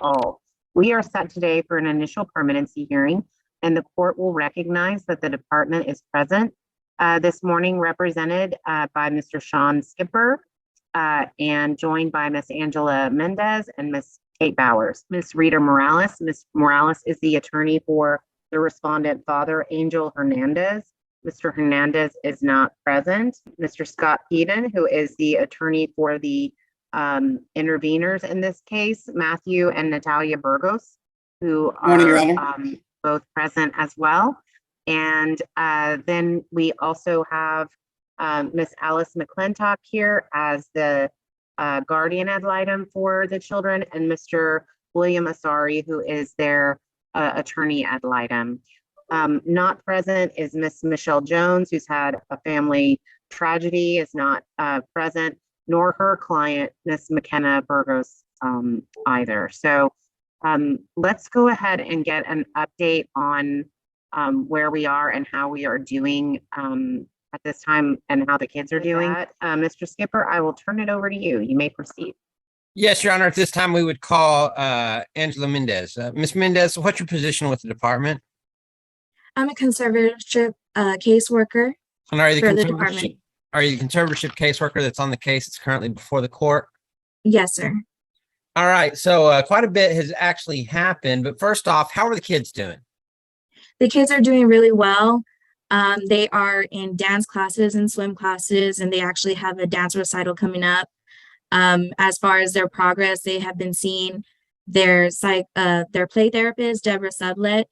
all. We are set today for an initial permanency hearing, and the court will recognize that the department is present this morning, represented by Mr. Sean Skipper and joined by Ms. Angela Mendez and Ms. Kate Bowers. Ms. Rita Morales. Ms. Morales is the attorney for the respondent father, Angel Hernandez. Mr. Hernandez is not present. Mr. Scott Peden, who is the attorney for the interveners in this case, Matthew and Natalia Burgos, who are both present as well. And then we also have Miss Alice McClintock here as the guardian ad litem for the children, and Mr. William Asari, who is their attorney ad litem. Not present is Miss Michelle Jones, who's had a family tragedy, is not present, nor her client, Miss McKenna Burgos, either. So let's go ahead and get an update on where we are and how we are doing at this time and how the kids are doing. Mr. Skipper, I will turn it over to you. You may proceed. Yes, Your Honor. At this time, we would call Angela Mendez. Ms. Mendez, what's your position with the department? I'm a conservatorship caseworker And are you for the department. Are you the conservatorship caseworker that's on the case that's currently before the court? Yes, sir. All right. So quite a bit has actually happened. But first off, how are the kids doing? The kids are doing really well. They are in dance classes and swim classes, and they actually have a dance recital coming up. As far as their progress, they have been seeing their play therapist, Deborah Sublet,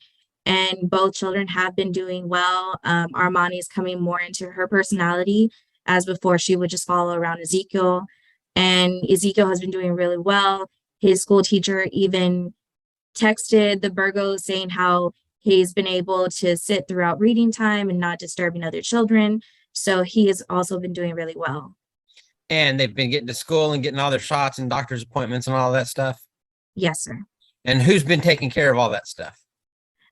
and both children have been doing well. Armani is coming more into her personality, as before she would just follow around Ezekiel, and Ezekiel has been doing really well. His school teacher even texted the Burgos saying how he's been able to sit throughout reading time and not disturbing other children. So he has also been doing really well. And they've been getting to school and getting all their shots and doctor's appointments and all that stuff? Yes, sir. And who's been taking care of all that stuff?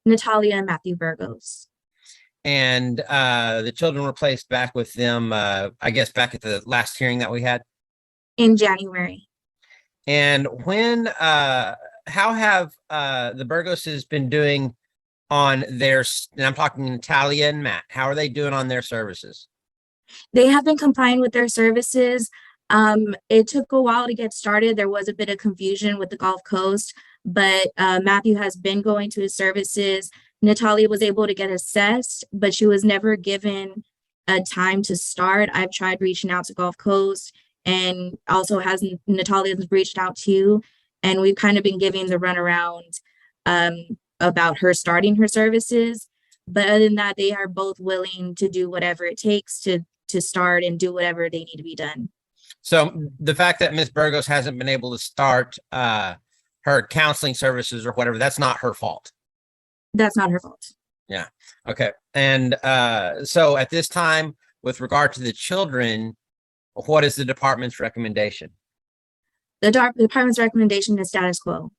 Natalia and Matthew Burgos. And the children were placed back with them, I guess, back at the last hearing that we had? In January. And when, how have the Burgoses been doing on their, and I'm talking Natalia and Matt, how are they doing on their services? They have been complying with their services. It took a while to get started. There was a bit of confusion with the Gulf Coast, but Matthew has been going to his services. Natalia was able to get assessed, but she was never given a time to start. I've tried reaching out to Gulf Coast, and also has Natalia's reached out to, and we've kind of been giving the runaround about her starting her services. But other than that, they are both willing to do whatever it takes to start and do whatever they need to be done. So the fact that Ms. Burgos hasn't been able to start her counseling services or whatever, that's not her fault. That's not her fault. Yeah. Okay. And so at this time, with regard to the children, what is the department's recommendation? The department's recommendation is status quo.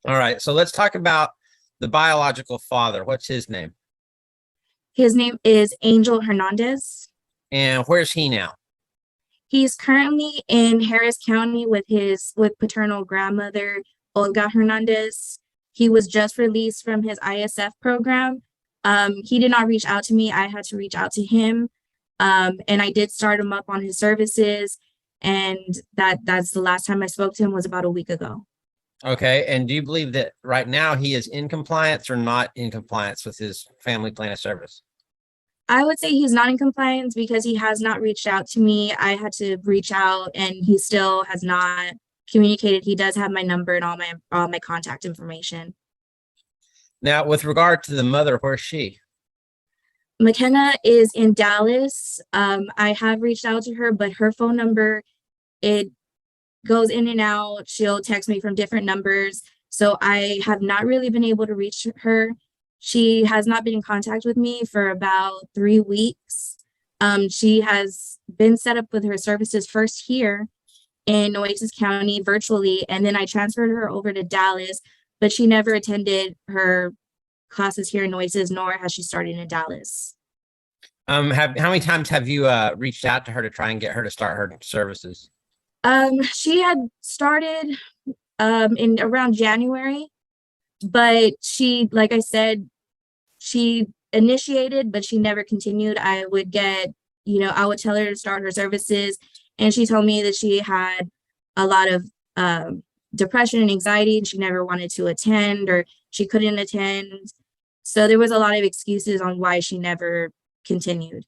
All right. So let's talk about the biological father. What's his name? His name is Angel Hernandez. And where's he now? He's currently in Harris County with paternal grandmother, Olga Hernandez. He was just released from his ISF program. He did not reach out to me. I had to reach out to him. And I did start him up on his services. And that's the last time I spoke to him was about a week ago. Okay. And do you believe that right now he is in compliance or not in compliance with his family plan of service? I would say he's not in compliance because he has not reached out to me. I had to reach out and he still has not communicated. He does have my number and all my contact information. Now, with regard to the mother, where's she? McKenna is in Dallas. I have reached out to her, but her phone number, it goes in and out. She'll text me from different numbers. So I have not really been able to reach her. She has not been in contact with me for about 3 weeks. She has been set up with her services first here in Nueces County virtually, and then I transferred her over to Dallas, but she never attended her classes here in Nueces, nor has she started in Dallas. How many times have you reached out to her to try and get her to start her services? She had started in around January, but she, like I said, she initiated, but she never continued. I would get, I would tell her to start her services, and she told me that she had a lot of depression and anxiety, and she never wanted to attend, or she couldn't attend. So there was a lot of excuses on why she never continued.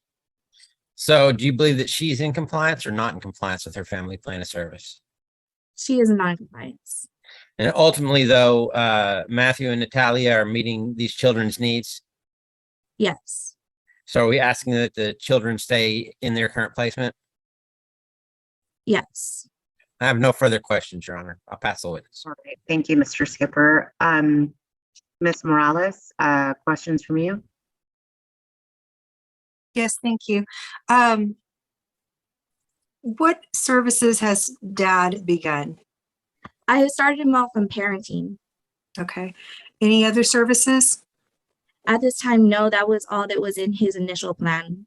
So do you believe that she's in compliance or not in compliance with her family plan of service? She is in non-compliance. And ultimately, though, Matthew and Natalia are meeting these children's needs. Yes. So are we asking that the children stay in their current placement? Yes. I have no further questions, Your Honor. I'll pass the witness. All right, thank you, Mr. Skipper. Ms. Morales, questions from you? Yes, thank you. What services has Dad begun? I started him off on parenting. Okay. Any other services? At this time, no, that was all that was in his initial plan.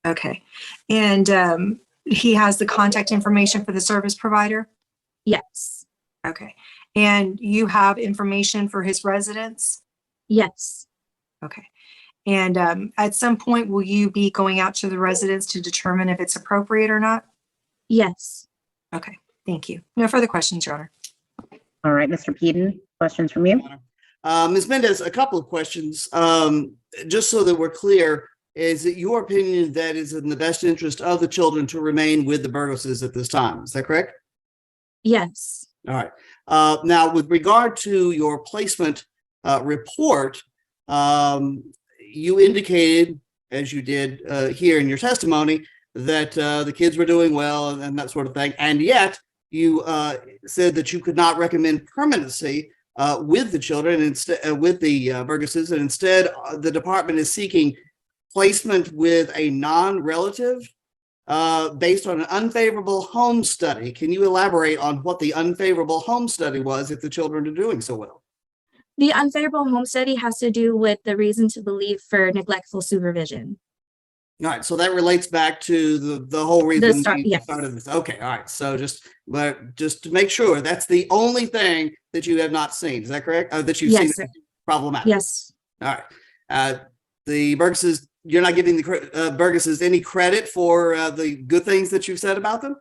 Okay. And he has the contact information for the service provider? Yes. Okay. And you have information for his residents? Yes. Okay. And at some point, will you be going out to the residents to determine if it's appropriate or not? Yes. Okay. Thank you. No further questions, Your Honor. All right, Mr. Peden, questions from you? Ms. Mendez, a couple of questions. Just so that we're clear, is it your opinion that is in the best interest of the children to remain with the Burgoses at this time? Is that correct? Yes. All right. Now, with regard to your placement report, you indicated, as you did here in your testimony, that the kids were doing well and that sort of thing. And yet you said that you could not recommend permanency with the children, instead with the Burgoses, and instead the department is seeking placement with a non-relative based on an unfavorable home study. Can you elaborate on what the unfavorable home study was if the children are doing so well? The unfavorable home study has to do with the reason to believe for neglectful supervision. All right, so that relates back to the whole reason you yes. started this. Okay, all right. So just to make sure, that's the only thing that you have not seen. Is that correct? That you've Yes, seen sir. problematic. Yes. All right. The Burgoses, you're not giving the Burgoses any credit for the good things that you've said about them?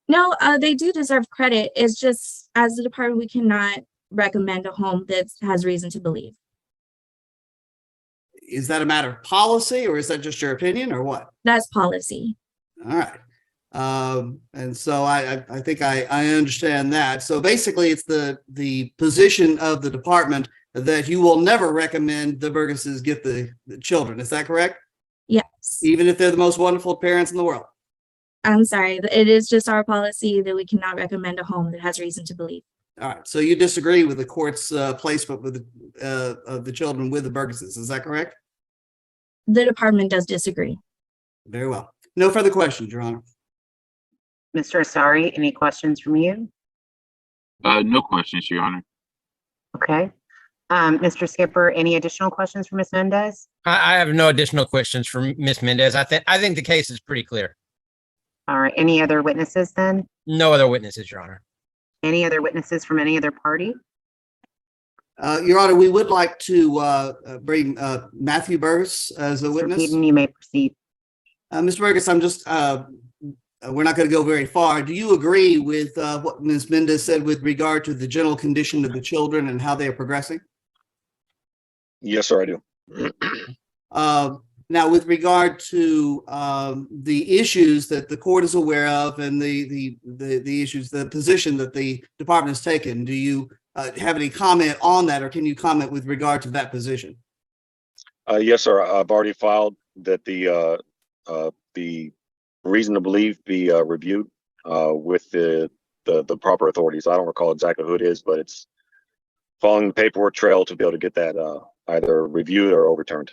No, they do deserve credit. It's just, as the department, we cannot recommend a home that has reason to believe. Is that a matter of policy, or is that just your opinion, or what? That's policy. All right. And so I think I understand that. So basically it's the position of the department that you will never recommend the Burgoses get the children. Is that correct? Yes. Even if they're the most wonderful parents in the world? I'm sorry. It is just our policy that we cannot recommend a home that has reason to believe. All right. So you disagree with the court's placement with of the children with the Burgoses. Is that correct? The department does disagree. Very well. No further questions, Your Honor. Mr. Asari, any questions from you? No questions, Your Honor. Okay. Mr. Skipper, any additional questions for Ms. Mendez? I have no additional questions from Ms. Mendez. I think the case is pretty clear. All right, any other witnesses then? No other witnesses, Your Honor. Any other witnesses from any other party? Your Honor, we would like to bring Matthew Burgess as a Mr. witness. Peden, you may proceed. Mr. Burgess, I'm just, we're not going to go very far. Do you agree with what Ms. Mendez said with regard to the general condition of the children and how they are progressing? Yes, sir, I do. Now, with regard to the issues that the court is aware of and the issues, the position that the department has taken, do you have any comment on that, or can you comment with regard to that position? Yes, sir. I've already filed that the reason to believe be reviewed with the proper authorities. I don't recall exactly who it is, but it's following the paperwork trail to be able to get that either reviewed or overturned.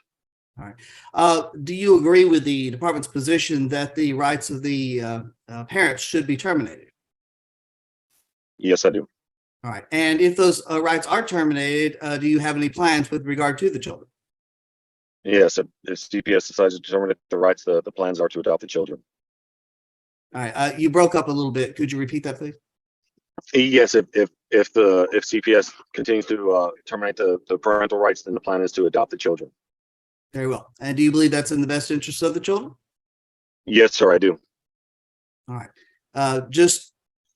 All right. Do you agree with the department's position that the rights of the parents should be terminated? Yes, I do. All right. And if those rights are terminated, do you have any plans with regard to the children? Yes, if CPS decides to determine that the rights, the plans are to adopt the children. All right. You broke up a little bit. Could you repeat that, please? Yes, if CPS continues to terminate the parental rights, then the plan is to adopt the children. Very well. And do you believe that's in the best interest of the children? Yes, sir, I do. All right. Just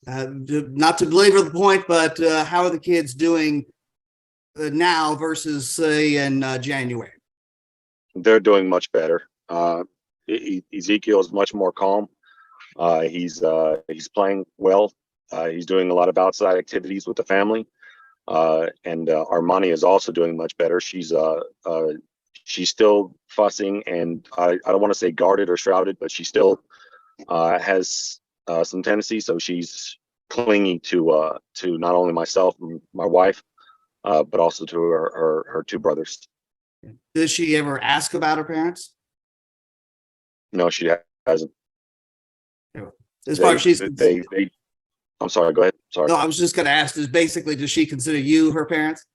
not to belabor the point, but how are the kids doing now versus say in January? They're doing much better. Ezekiel is much more calm. He's playing well. He's doing a lot of outside activities with the family. And Armani is also doing much better. She's still fussing, and I don't want to say guarded or shrouded, but she still has some tendency. So she's clingy to not only myself and my wife, but also to her two brothers. Does she ever ask about her parents? No, she hasn't. As far as she's, I'm sorry, go ahead. Sorry. no, I was just going to ask, does she consider you her parents?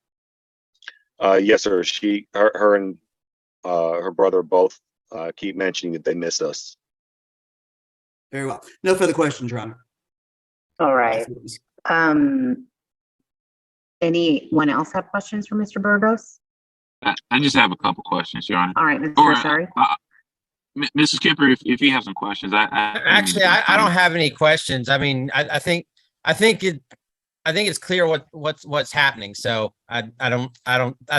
Yes, sir. Her and her brother both keep mentioning that they miss us. Very well. No further questions, Your Honor. All right. Anyone else have questions for Mr. Burgos? I just have a couple questions, Your Honor. All right, Mr. Or, Asari. Mr. Skipper, if you have some questions, Actually, I don't have any questions. I mean, I think it's clear what's happening. So I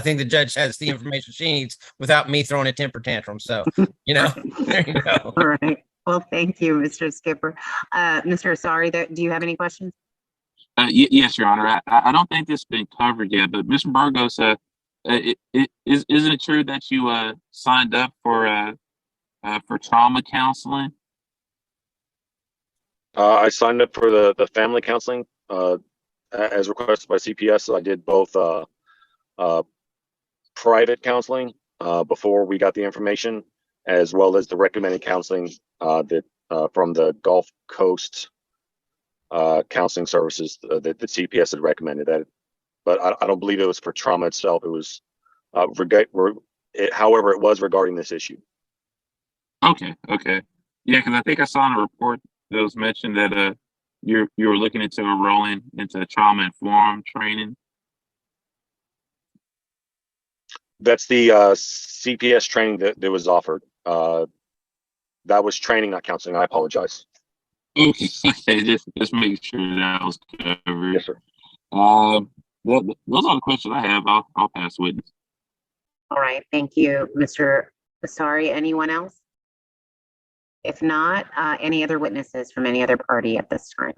think the judge has the information she needs without me throwing a temper tantrum. So, there you go. All right. Well, thank you, Mr. Skipper. Mr. Asari, do you have any questions? Yes, Your Honor. I don't think this has been covered yet, but Mr. Burgos, isn't it true that you signed up for trauma counseling? I signed up for the family counseling as requested by CPS. So I did both private counseling before we got the information, as well as the recommended counseling that from the Gulf Coast counseling services that the CPS had recommended. That, but I don't believe it was for trauma itself. It was, however, it was regarding this issue. Okay. Yeah, because I think I saw in a report that was mentioned that you were looking into enrolling into trauma informed training. That's the CPS training that was offered. That was training, not counseling. I apologize. Okay, just make sure that was covered. Yes, sir. Those are the questions I have. I'll pass witness. All right. Thank you, Mr. Asari. Anyone else? If not, any other witnesses from any other party at this time?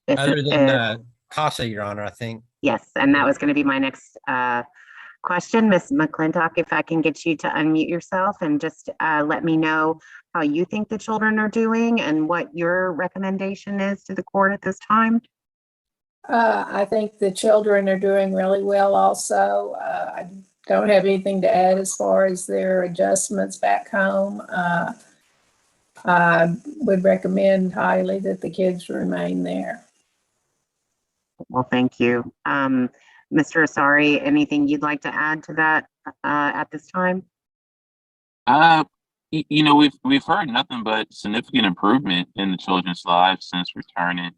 Other than CASA, Your Honor, I think. Yes, and that was going to be my next question. Ms. McClintock, if I can get you to unmute yourself and just let me know how you think the children are doing and what your recommendation is to the court at this time. I think the children are doing really well also. I don't have anything to add as far as their adjustments back home. I would recommend highly that the kids remain there. Well, thank you. Mr. Asari, anything you'd like to add to that at this time? We've heard nothing but significant improvement in the children's lives since returning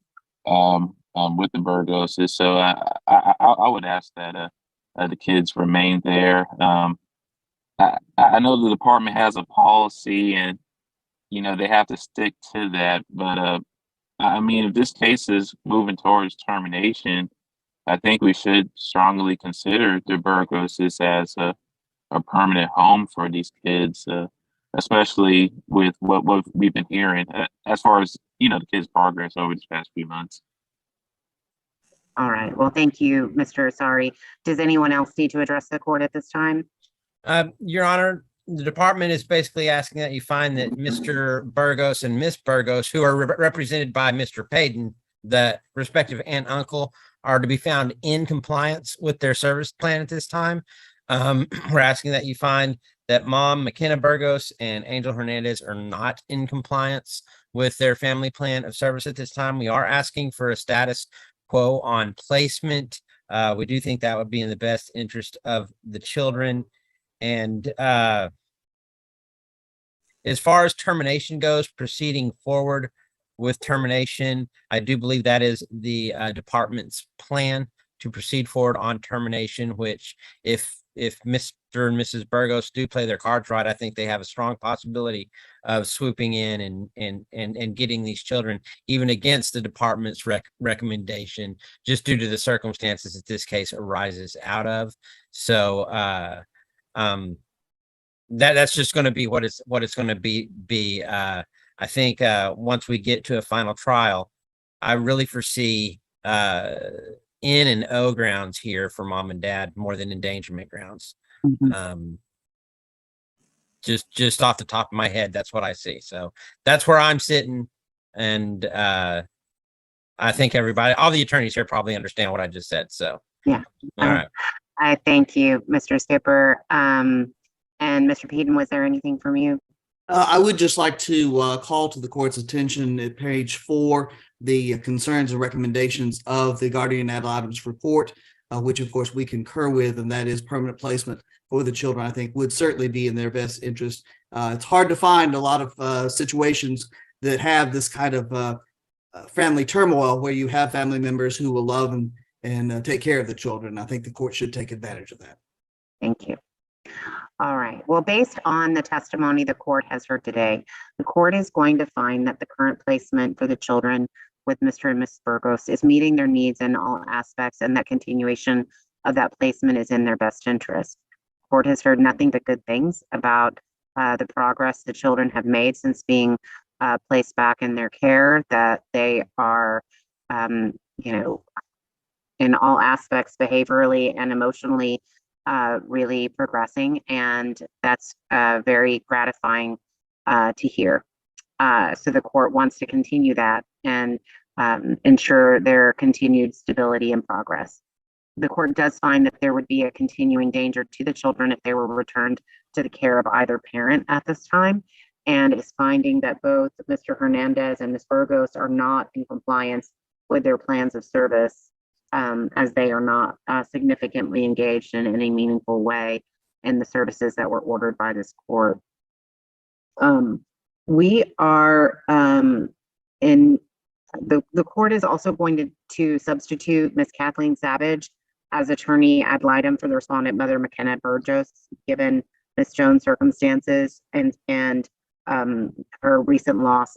with the Burgoses. So I would ask that the kids remain there. I know the department has a policy, and they have to stick to that. But I mean, if this case is moving towards termination, I think we should strongly consider the Burgoses as a permanent home for these kids, especially with what we've been hearing as far as the kids' progress over these past few months. All right. Well, thank you, Mr. Asari. Does anyone else need to address the court at this time? Your Honor, the department is basically asking that you find that Mr. Burgos and Miss Burgos, who are represented by Mr. Payton, the respective aunt and uncle, are to be found in compliance with their service plan at this time. We're asking that you find that Mom McKenna Burgos and Angel Hernandez are not in compliance with their family plan of service at this time. We are asking for a status quo on placement. We do think that would be in the best interest of the children. And as far as termination goes, proceeding forward with termination. I do believe that is the department's plan to proceed forward on termination, which if Mr. and Mrs. Burgos do play their cards right, I think they have a strong possibility of swooping in and getting these children, even against the department's recommendation, just due to the circumstances that this case arises out of. So that's just going to be what it's going to be. I think once we get to a final trial, I really foresee in and O grounds here for mom and dad more than endangerment grounds. Just off the top of my head, that's what I see. So that's where I'm sitting. And I think everybody, all the attorneys here probably understand what I just said. So, yeah. All right. I thank you, Mr. Skipper. And Mr. Peden, was there anything from you? I would just like to call to the court's attention at page 4, the concerns and recommendations of the guardian ad litem's report, which of course we concur with, and that is permanent placement for the children, I think would certainly be in their best interest. It's hard to find a lot of situations that have this kind of family turmoil where you have family members who will love and take care of the children. I think the court should take advantage of that. Thank you. All right. Well, based on the testimony the court has heard today, the court is going to find that the current placement for the children with Mr. and Ms. Burgos is meeting their needs in all aspects, and that continuation of that placement is in their best interest. The court has heard nothing but good things about the progress the children have made since being placed back in their care, that they are, in all aspects, behaviorally and emotionally, really progressing, and that's very gratifying to hear. So the court wants to continue that and ensure their continued stability and progress. The court does find that there would be a continuing danger to the children if they were returned to the care of either parent at this time, and is finding that both Mr. Hernandez and Ms. Burgos are not in compliance with their plans of service, as they are not significantly engaged in any meaningful way in the services that were ordered by this court. We are the court is also going to substitute Ms. Kathleen Savage as attorney ad litem for the respondent, Mother McKenna Burgos, given Ms. Jones' circumstances and her recent loss.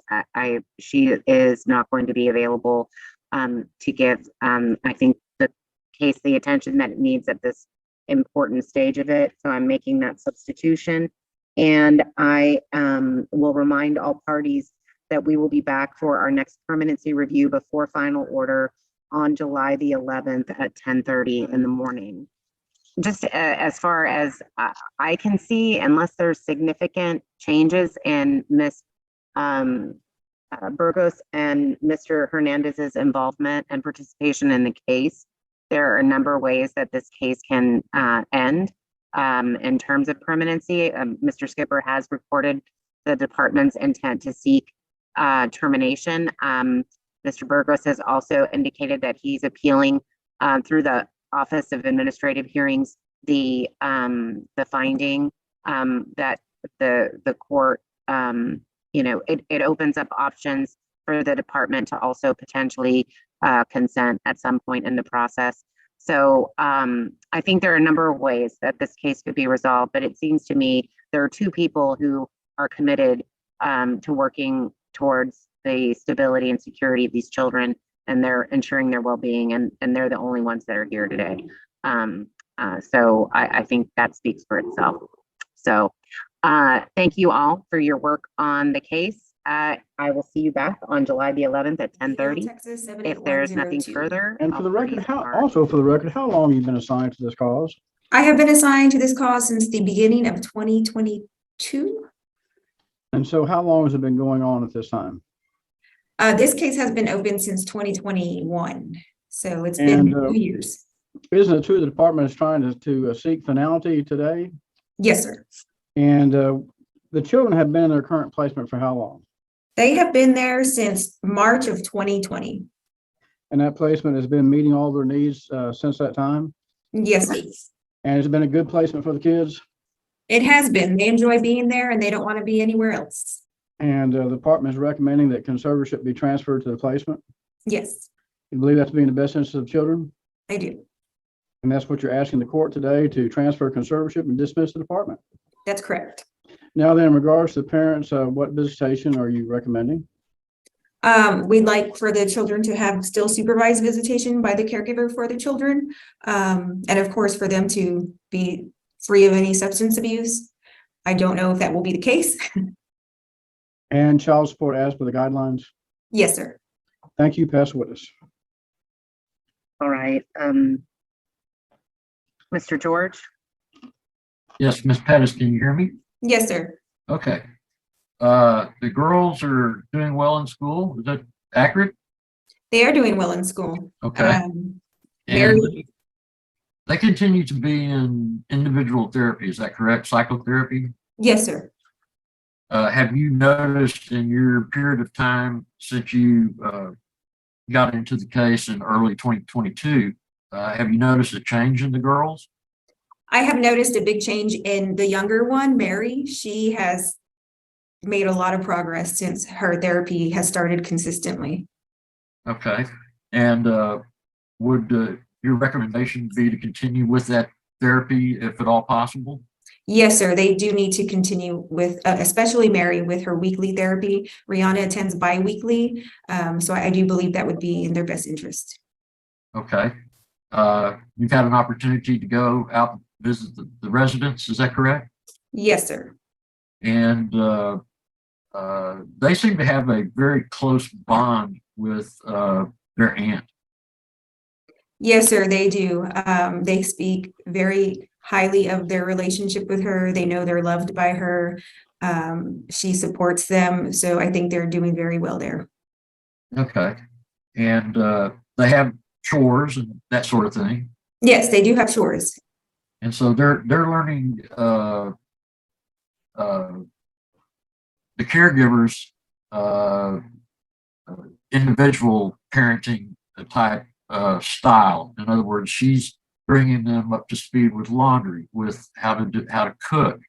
She is not going to be available to give, I think, the case the attention that it needs at this important stage of it. So I'm making that substitution. And I will remind all parties that we will be back for our next permanency review before final order on July the 11th at 10:30 in the morning. Just as far as I can see, unless there's significant changes in Ms. Burgos and Mr. Hernandez's involvement and participation in the case, there are a number of ways that this case can end. In terms of permanency, Mr. Skipper has reported the department's intent to seek termination. Mr. Burgos has also indicated that he's appealing through the Office of Administrative Hearings the finding that the court, it opens up options for the department to also potentially consent at some point in the process. So I think there are a number of ways that this case could be resolved, but it seems to me there are two people who are committed to working towards the stability and security of these children, and they're ensuring their well-being, and they're the only ones that are here today. So I think that speaks for itself. So thank you all for your work on the case. I will see you back on July the 11th at 10:30. If there's nothing further. And for the record, how long have you been assigned to this cause? I have been assigned to this cause since the beginning of 2022. And so how long has it been going on at this time? This case has been open since 2021. So it's been 2 years. Isn't it true the department is trying to seek finality today? Yes, sir. And the children have been in their current placement for how long? They have been there since March of 2020. And that placement has been meeting all their needs since that time? Yes, sir. And it's been a good placement for the kids? It has been. They enjoy being there and they don't want to be anywhere else. And the department is recommending that conservatorship be transferred to the placement. Yes, You believe that's being the best interest of children? I do. And that's what you're asking the court today, to transfer conservatorship and dismiss the department. That's correct. Now then, in regards to the parents, what visitation are you recommending? We'd like for the children to have still supervised visitation by the caregiver for the children. And of course, for them to be free of any substance abuse. I don't know if that will be the case. And child support as per the guidelines? Yes, sir. Thank you. Pass witness. All right. Mr. George? Yes, Ms. Pettis, can you hear me? Yes, sir. Okay. The girls are doing well in school. Is that accurate? They are doing well in school. Okay. Mary- And they continue to be in individual therapy. Is that correct? Psychotherapy? Yes, sir. Have you noticed in your period of time since you got into the case in early 2022, have you noticed a change in the girls? I have noticed a big change in the younger one, Mary. She has made a lot of progress since her therapy has started consistently. Okay. And would your recommendation be to continue with that therapy if at all possible? Yes, sir. They do need to continue with, especially Mary, with her weekly therapy. Rihanna attends bi-weekly. So I do believe that would be in their best interest. Okay. You've had an opportunity to go out and visit the residents, is that correct? Yes, sir. And they seem to have a very close bond with their aunt. Yes, sir, they do. They speak very highly of their relationship with her. They know they're loved by her. She supports them. So I think they're doing very well there. Okay. And they have chores and that sort of thing. Yes, they do have chores. And so they're learning the caregivers individual parenting type style. In other words, she's bringing them up to speed with laundry, with how to cook,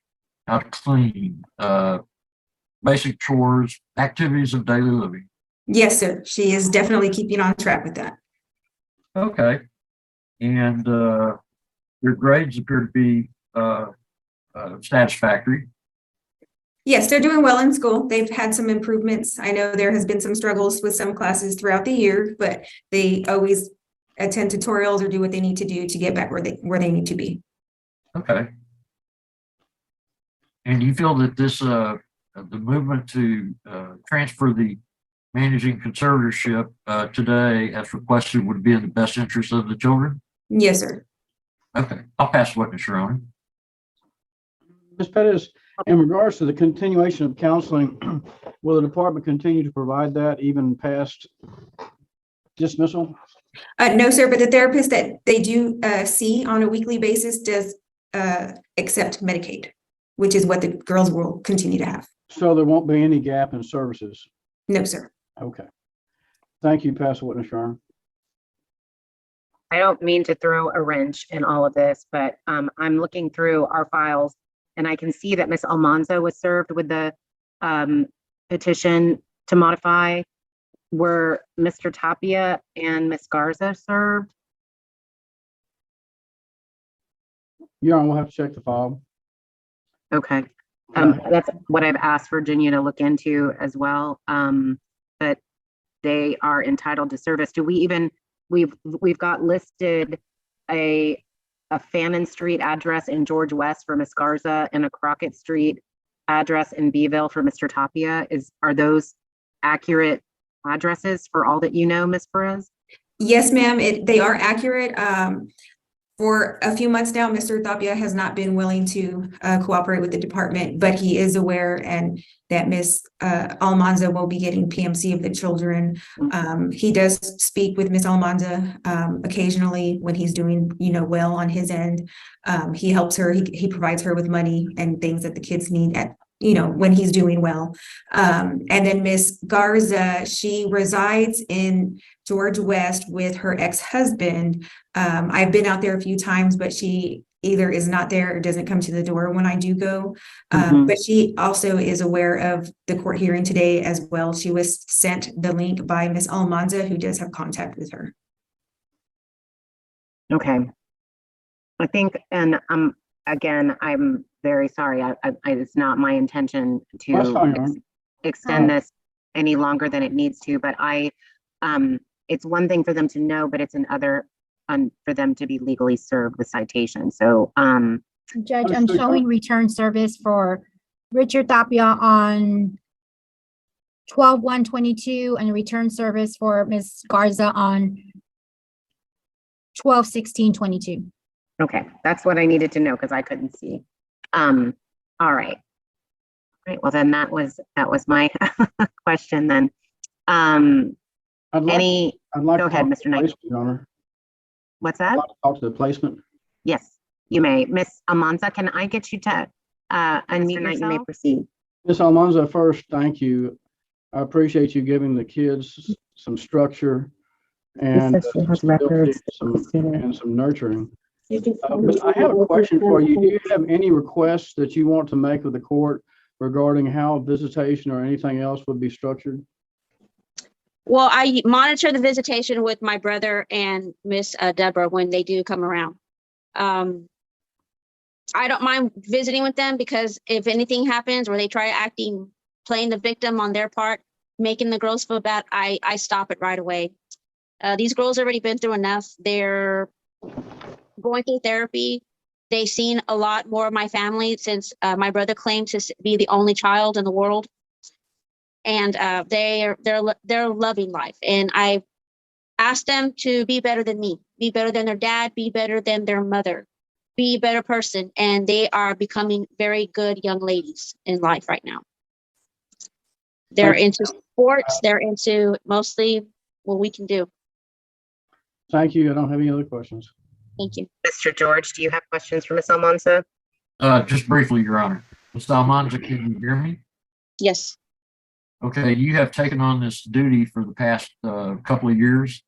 how to clean, basic chores, activities of daily living. Yes, sir. She is definitely keeping on track with that. Okay. And your grades appear to be satisfactory. Yes, they're doing well in school. They've had some improvements. I know there has been some struggles with some classes throughout the year, but they always attend tutorials or do what they need to do to get back where they need to be. Okay. And do you feel that this the movement to transfer the managing conservatorship today as requested would be in the best interest of the children? Yes, sir. Okay, I'll pass witness, Your Honor. Ms. Pettis, in regards to the continuation of counseling, will the department continue to provide that even past dismissal? No, sir, but the therapist that they do see on a weekly basis does accept Medicaid, which is what the girls will continue to have. So there won't be any gap in services? No, sir. Okay. Thank you. Pass the witness, Your Honor. I don't mean to throw a wrench in all of this, but I'm looking through our files and I can see that Ms. Almanzo was served with the petition to modify. Were Mr. Tapia and Ms. Garza served? Your Honor, we'll have to check the file. Okay. That's what I've asked Virginia to look into as well. But they are entitled to service. Do we even, we've got listed a Fannin Street address in George West for Ms. Garza and a Crockett Street address in Beeville for Mr. Tapia. Are those accurate addresses for all that you know, Ms. Perez? Yes, ma'am. They are accurate. For a few months now, Mr. Tapia has not been willing to cooperate with the department, but he is aware and that Ms. Almanza will be getting PMC of the children. He does speak with Ms. Almanza occasionally when he's doing, well on his end. He helps her. He provides her with money and things that the kids need at, when he's doing well. And then Ms. Garza, she resides in George West with her ex-husband. I've been out there a few times, but she either is not there or doesn't come to the door when I do go. Mhm. But she also is aware of the court hearing today as well. She was sent the link by Miss Almanza, who does have contact with her. Okay. I think, and again, I'm very sorry. It's not my intention That's to fine, Your Honor. extend this any longer than it needs to, but it's one thing for them to know, but it's another for them to be legally served with citation. So, Judge, I'm showing return service for Richard Tapia on 12/1/22 and return service for Ms. Garza on 12/16/22. okay, that's what I needed to know because I couldn't see. All right. Right, well, then that was my question then. I'd like Go to ahead, talk Mr. to the Knight. placement, Your Honor. What's I'd that? like to talk to the placement. Yes, you may. Miss Almanza, can I get you to unmute yourself? You may proceed. Ms. Almanza, first, thank you. I appreciate you giving the kids some structure and says she has records. and some nurturing. But I have a question for you. Do you have any requests that you want to make with the court regarding how visitation or anything else would be structured? Well, I monitor the visitation with my brother and Miss Deborah when they do come around. I don't mind visiting with them because if anything happens or they try playing the victim on their part, making the girls feel bad, I stop it right away. These girls already been through enough. They're going through therapy. They've seen a lot more of my family since my brother claimed to be the only child in the world. And they're loving life. And I asked them to be better than me, be better than their dad, be better than their mother, be a better person. And they are becoming very good young ladies in life right now. They're into sports. They're into mostly what we can do. Thank you. I don't have any other questions. Thank you. Mr. George, do you have questions for Miss Almanza? Just briefly, Your Honor. Ms. Almanza, can you hear me? Yes. Okay, you have taken on this duty for the past couple of years.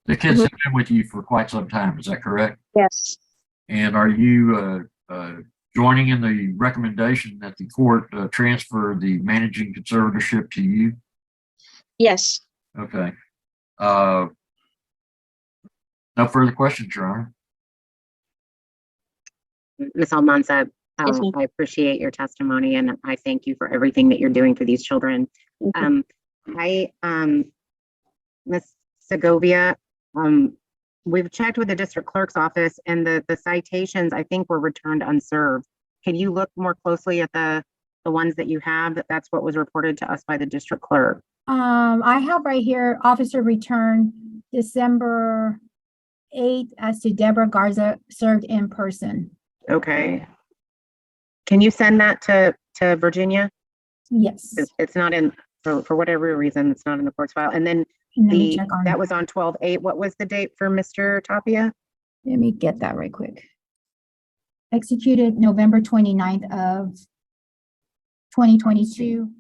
The kids have been with you for quite some time, is that correct? Yes. And are you joining in the recommendation that the court transfer the managing conservatorship to you? Yes. Okay. No further questions, Your Honor. Miss Almanza, Yes, ma'am. I appreciate your testimony and I thank you for everything that you're doing for these children. Miss Segovia, we've checked with the district clerk's office and the citations I think were returned unserved. Can you look more closely at the ones that you have? That's what was reported to us by the district clerk. I have right here, officer return December 8th as to Deborah Garza served in person. Okay. Can you send that to Virginia? Yes. It's not in, for whatever reason, it's not in the court's file. And then Let me check on that was on 12/8. What was the date for Mr. Tapia? Let me get that right quick. Executed November 29th of 2022.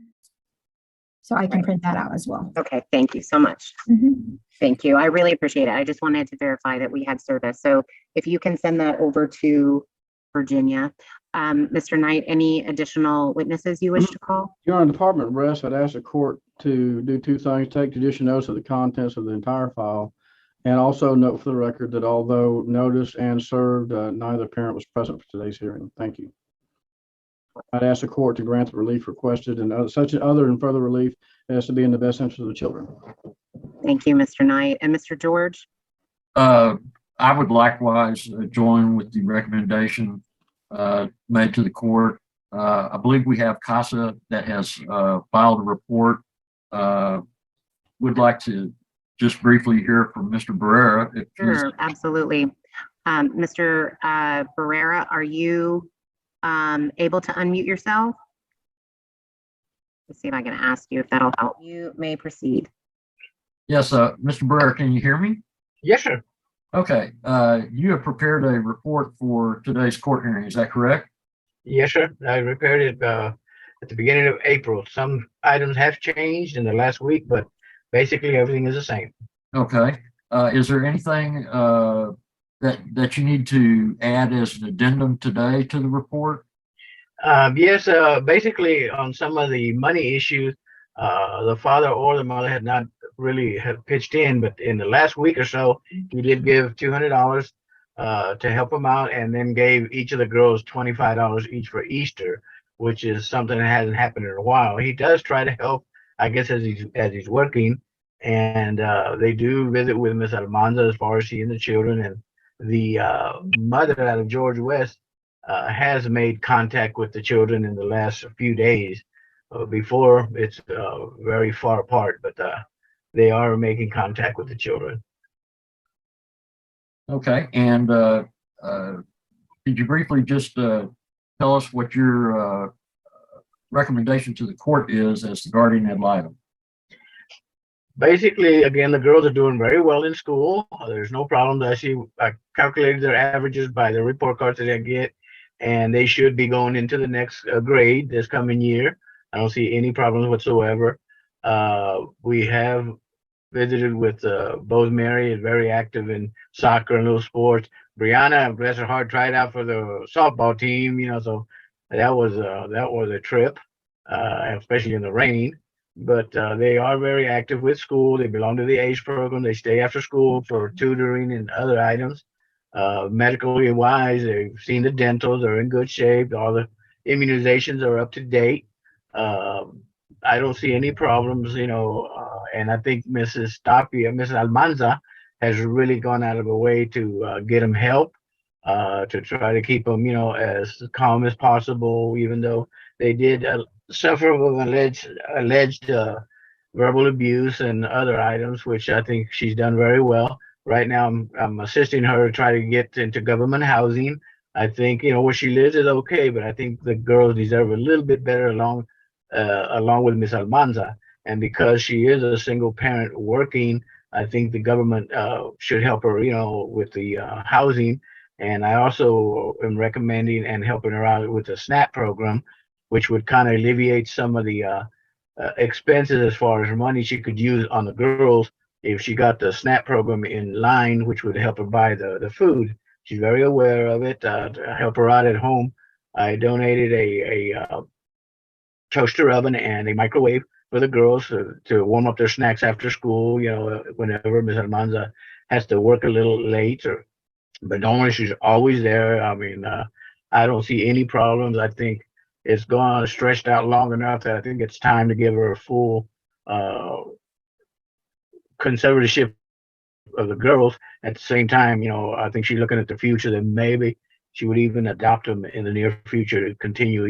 So I can print that out as well. Okay, thank you so much. Thank you. I really appreciate it. I just wanted to verify that we had service. So if you can send that over to Virginia. Mr. Knight, any additional witnesses you wish to call? Your Honor, Department of Rest, I'd ask the court to do two things: take judicial notice of the contents of the entire file, and also note for the record that although noticed and served, neither parent was present for today's hearing. Thank you. I'd ask the court to grant the relief requested and such other and further relief as to be in the best interest of the children. Thank you, Mr. Knight. And Mr. George? I would likewise join with the recommendation made to the court. I believe we have CASA that has filed a report. Would like to just briefly hear from Mr. Barrera. Sure, absolutely. Mr. Barrera, are you able to unmute yourself? Let's see if I can ask you if that'll help. You may proceed. Yes, Mr. Barrera, can you hear me? Yes, sir. Okay, you have prepared a report for today's court hearing, is that correct? Yes, sir. I prepared it at the beginning of April. Some items have changed in the last week, but basically everything is the same. Okay. Is there anything that you need to add as an addendum today to the report? Yes, basically on some of the money issues, the father or the mother had not really have pitched in, but in the last week or so, he did give $200 to help them out, and then gave each of the girls $25 each for Easter, which is something that hasn't happened in a while. He does try to help, I guess, as he's working, and they do visit with Miss Almanza as far as seeing the children, and the mother out of George West has made contact with the children in the last few days. Before it's very far apart, but they are making contact with the children. Okay, and could you briefly just tell us what your recommendation to the court is as the guardian ad litem? Basically, again, the girls are doing very well in school. There's no problem. I calculated their averages by the report cards that they get, and they should be going into the next grade this coming year. I don't see any problems whatsoever. We have visited with Bosemary, is very active in soccer and little sports. Brianna, bless her heart, tried out for the softball team, so that was a trip, especially in the rain. But they are very active with school. They belong to the ACE program. They stay after school for tutoring and other items. Medically wise, they've seen the dentals, they're in good shape. All the immunizations are up to date. I don't see any problems, and I think Mrs. Almanza has really gone out of her way to get them help, to try to keep them, as calm as possible, even though they did suffer from alleged verbal abuse and other items, which I think she's done very well. Right now, I'm assisting her to try to get into government housing. I think, where she lives is okay, but I think the girls deserve a little bit better along with Miss Almanza. And because she is a single parent working, I think the government should help her, with the housing. And I also am recommending and helping her out with the SNAP program, which would kind of alleviate some of the expenses as far as money she could use on the girls if she got the SNAP program in line, which would help her buy the food. She's very aware of it. To help her out at home, I donated a toaster oven and a microwave for the girls to warm up their snacks after school, whenever Ms. Almanza has to work a little late. But normally she's always there. I mean, I don't see any problems. I think it's gone stretched out long enough that I think it's time to give her a full conservatorship of the girls. At the same time, I think she's looking at the future that maybe she would even adopt them in the near future to continue,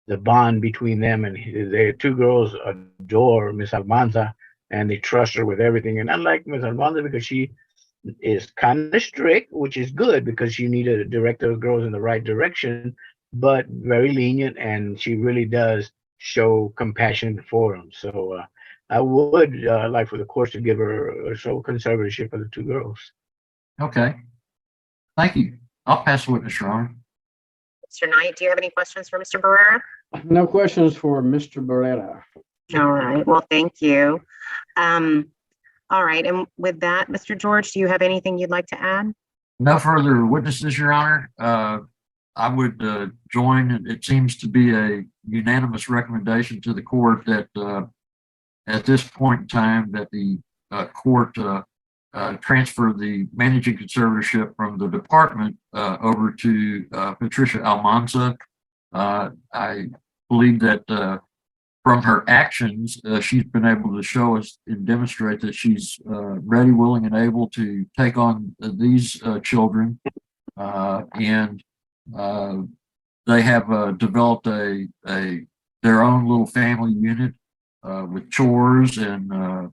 the bond between them. And the two girls adore Miss Almanza and they trust her with everything. And I like Miss Almanza because she is kind of strict, which is good because you need to direct those girls in the right direction, but very lenient, and she really does show compassion for them. So I would like for the courts to give her a sole conservatorship of the two girls. Okay. Thank you. I'll pass the witness, Your Honor. Mr. Knight, do you have any questions for Mr. Barrera? No questions for Mr. Barrera. All right, well, thank you. All right, and with that, Mr. George, do you have anything you'd like to add? No further witnesses, Your Honor. I would join. It seems to be a unanimous recommendation to the court that at this point in time that the court transfer the managing conservatorship from the department over to Patricia Almanza. I believe that from her actions, she's been able to show us and demonstrate that she's ready, willing, and able to take on these children. And they have developed their own little family unit with chores and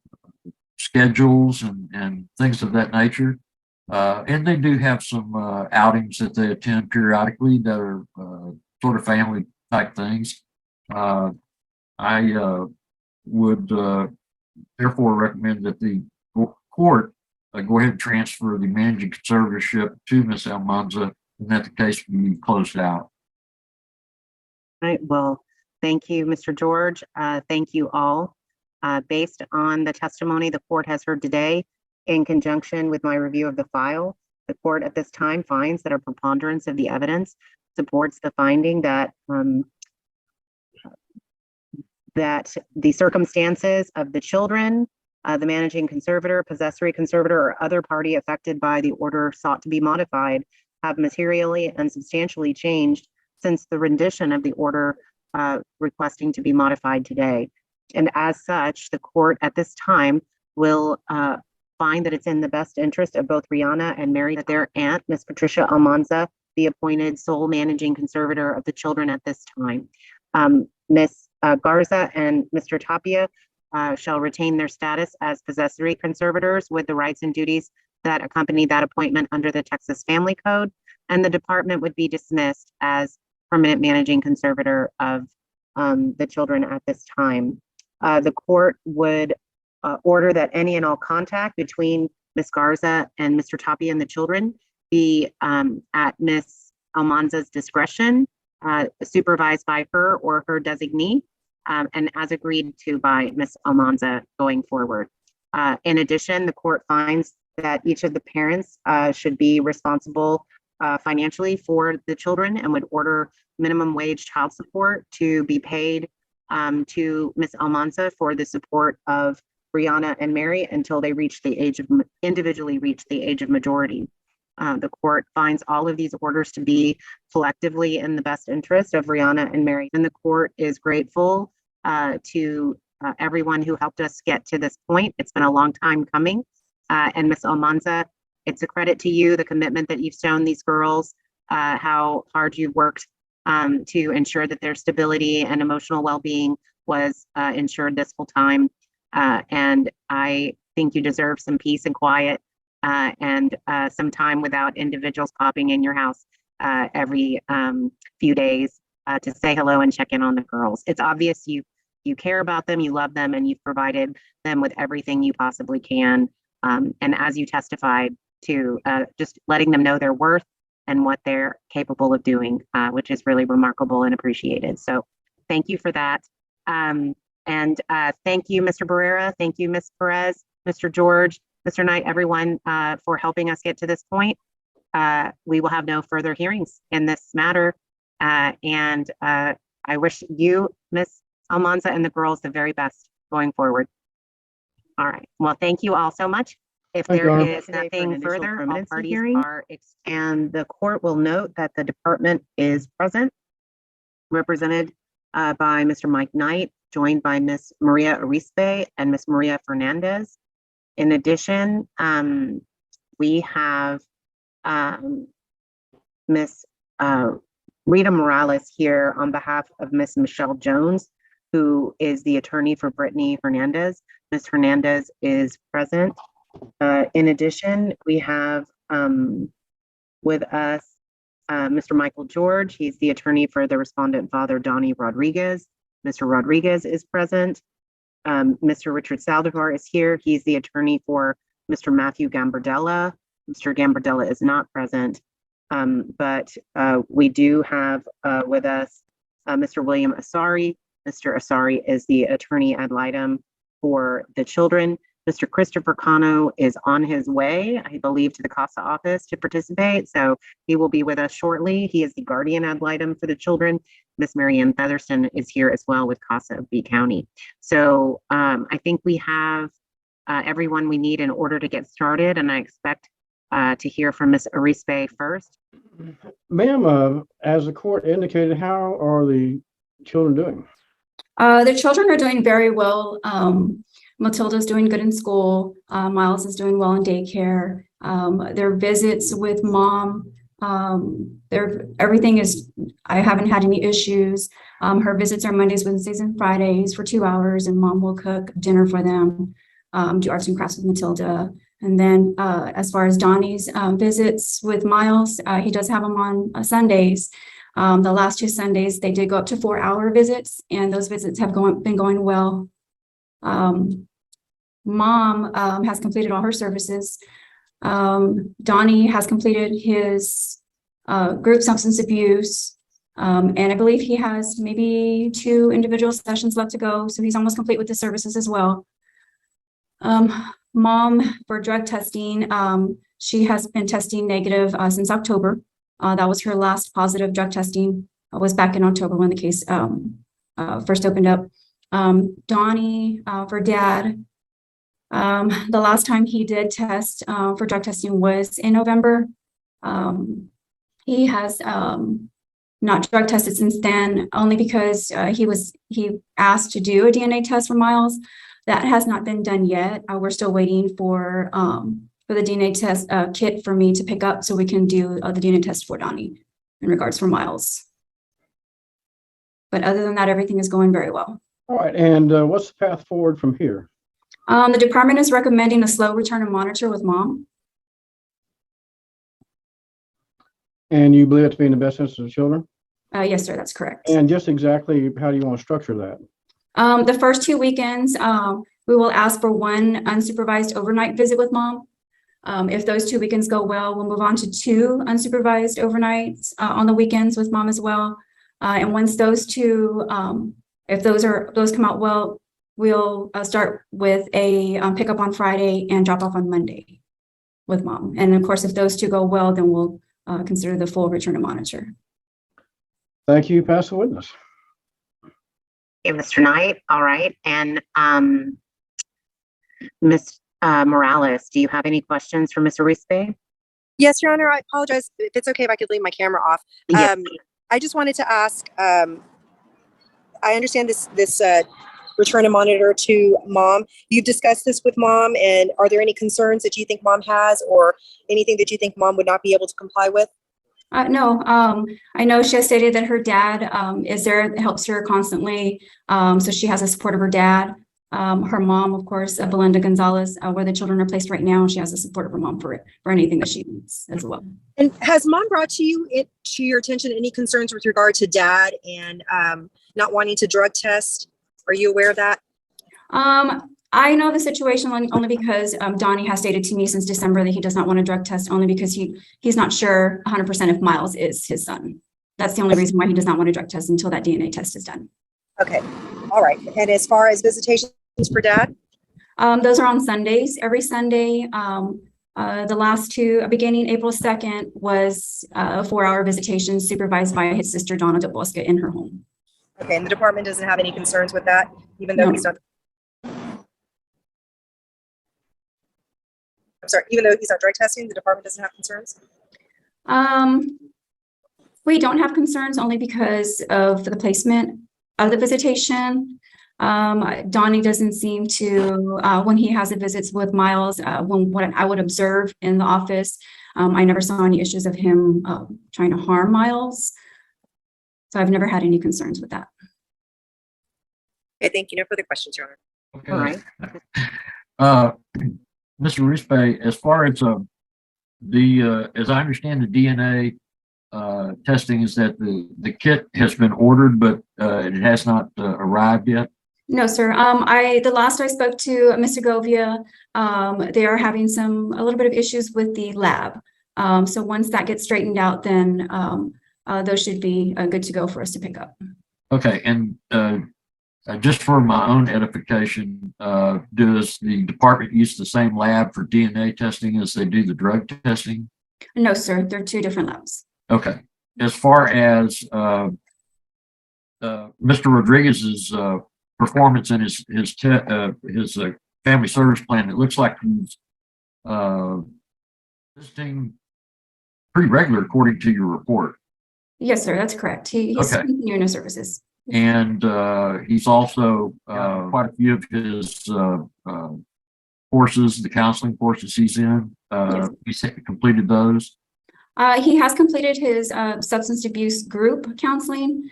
schedules and things of that nature. And they do have some outings that they attend periodically that are sort of family type things. I would therefore recommend that the court go ahead and transfer the managing conservatorship to Ms. Almanza and that the case be closed out. All right, well, thank you, Mr. George. Thank you all. Based on the testimony the court has heard today, in conjunction with my review of the file, The court at this time finds that a preponderance of the evidence supports the finding that that the circumstances of the children, the managing conservator, possessory conservator, or other party affected by the order sought to be modified have materially and substantially changed since the rendition of the order requesting to be modified today. And as such, the court at this time will find that it's in the best interest of both Rihanna and Mary that their aunt, Miss Patricia Almanza, be appointed sole managing conservator of the children at this time. Miss Garza and Mr. Tapia shall retain their status as possessory conservators with the rights and duties that accompany that appointment under the Texas Family Code, and the department would be dismissed as permanent managing conservator of the children at this time. The court would order that any and all contact between Miss Garza and Mr. Tapia and the children be at Miss Almanza's discretion, supervised by her or her designee, and as agreed to by Miss Almanza going forward. In addition, the court finds that each of the parents should be responsible financially for the children and would order minimum wage child support to be paid to Miss Almanza for the support of Brianna and Mary until they reach the age of individually reach the age of majority. The court finds all of these orders to be collectively in the best interest of Rihanna and Mary, and the court is grateful to everyone who helped us get to this point. It's been a long time coming, and Miss Almanza, it's a credit to you, the commitment that you've shown these girls, how hard you've worked to ensure that their stability and emotional well-being was ensured this whole time. And I think you deserve some peace and quiet and some time without individuals popping in your house every few days to say hello and check in on the girls. It's obvious you care about them, you love them, and you've provided them with everything you possibly can. And as you testified to just letting them know their worth and what they're capable of doing, which is really remarkable and appreciated. So thank you for that. And thank you, Mr. Barrera. Thank you, Ms. Perez, Mr. George, Mr. Knight, everyone for helping us get to this point. We will have no further hearings in this matter. And I wish you, Ms. Almanza, and the girls the very best going forward. All right. Well, thank you all so much. If there is nothing further, all parties are, and the court will note that the department is present, represented by Mr. Mike Knight, joined by Ms. Maria Arispe and Ms. Maria Fernandez. In addition, we have Ms. Rita Morales here on behalf of Ms. Michelle Jones, who is the attorney for Brittany Hernandez. Ms. Hernandez is present. In addition, we have with us Mr. Michael George. He's the attorney for the respondent father, Donnie Rodriguez. Mr. Rodriguez is present. Mr. Richard Saldivar is here. He's the attorney for Mr. Matthew Gambardella. Mr. Gambardella is not present, but we do have with us Mr. William Asari. Mr. Asari is the attorney ad litem for the children. Mr. Christopher Cano is on his way, I believe, to the CASA office to participate. So he will be with us shortly. He is the guardian ad litem for the children. Miss Marianne Featherston is here as well with CASA of B County. So I think we have everyone we need in order to get started. And I expect to hear from Miss Arispe first. Ma'am, as the court indicated, how are the children doing? The children are doing very well. Matilda's doing good in school. Miles is doing well in daycare. Their visits with mom, everything is, I haven't had any issues. Her visits are Mondays, Wednesdays, and Fridays for 2 hours, and mom will cook dinner for them, do arts and crafts with Matilda. And then as far as Donnie's visits with Miles, he does have them on Sundays. The last 2 Sundays, they did go up to 4-hour visits, and those visits have been going well. Mom has completed all her services. Donnie has completed his group substance abuse, and I believe he has maybe 2 individual sessions left to go, so he's almost complete with the services as well. Mom, for drug testing, She has been testing negative since October. That was her last positive drug testing. Was back in October when the case first opened up. Donnie, for dad, the last time he did test for drug testing was in November. He has not drug tested since then, only because he asked to do a DNA test for Miles. That has not been done yet. We're still waiting for the DNA test kit for me to pick up so we can do the DNA test for Donnie in regards for Miles. But other than that, everything is going very well. All right, and what's the path forward from here? The department is recommending a slow return to monitor with mom. And you believe it to be in the best interest of the children? Yes, sir, that's correct. And just exactly how do you want to structure that? The first 2 weekends, we will ask for one unsupervised overnight visit with mom. If those 2 weekends go well, we'll move on to 2 unsupervised overnights on the weekends with mom as well. And once those 2, if those come out well, we'll start with a pickup on Friday and drop off on Monday with mom. And of course, if those 2 go well, then we'll consider the full return to monitor. Thank you. Pass the witness. Okay, Mr. Knight. All right. And Ms. Morales, do you have any questions for Mr. Rispe? Yes, Your Honor. I apologize if it's okay if I could leave my camera off. Yes. I just wanted to ask, I understand this return to monitor to mom. You've discussed this with mom, and are there any concerns that you think mom has or anything that you think mom would not be able to comply with? No, I know she has stated that her dad is there, helps her constantly. So she has a support of her dad. Her mom, of course, Belinda Gonzalez, where the children are placed right now, she has the support of her mom for anything that she needs as well. And has mom brought to your attention any concerns with regard to dad and not wanting to drug test? Are you aware of that? I know the situation only because Donnie has stated to me since December that he does not want to drug test, only because he's not sure 100% if Miles is his son. That's the only reason why he does not want to drug test until that DNA test is done. Okay. All right. And as far as visitations for dad? Those are on Sundays, every Sunday. The last 2, beginning April 2nd, was a 4-hour visitation supervised by his sister, Donna DeBosca, in her home. Okay. And the department doesn't have any concerns with that, even though he's not. I'm sorry, even though he's not drug testing, the department doesn't have concerns? We don't have concerns only because of the placement of the visitation. Donnie doesn't seem to, when he has the visits with Miles, what I would observe in the office, I never saw any issues of him trying to harm Miles. So I've never had any concerns with that. Okay, thank you. No further questions, Your Honor. Okay. All right. Mr. Rispe, as far as as I understand the DNA testing is that the kit has been ordered, but it has not arrived yet. No, sir. The last I spoke to Ms. Segovia, they are having a little bit of issues with the lab. So once that gets straightened out, then those should be good to go for us to pick up. Okay, and just for my own edification, does the department use the same lab for DNA testing as they do the drug testing? No, sir. They're 2 different labs. Okay. As far as Mr. Rodriguez's performance in his family service plan, it looks like he's visiting pretty regular according to your report. Yes, sir. That's correct. He's continuing his services. And he's also quite a few of his courses, the counseling courses he's in. Yes. He's completed those. He has completed his substance abuse group counseling.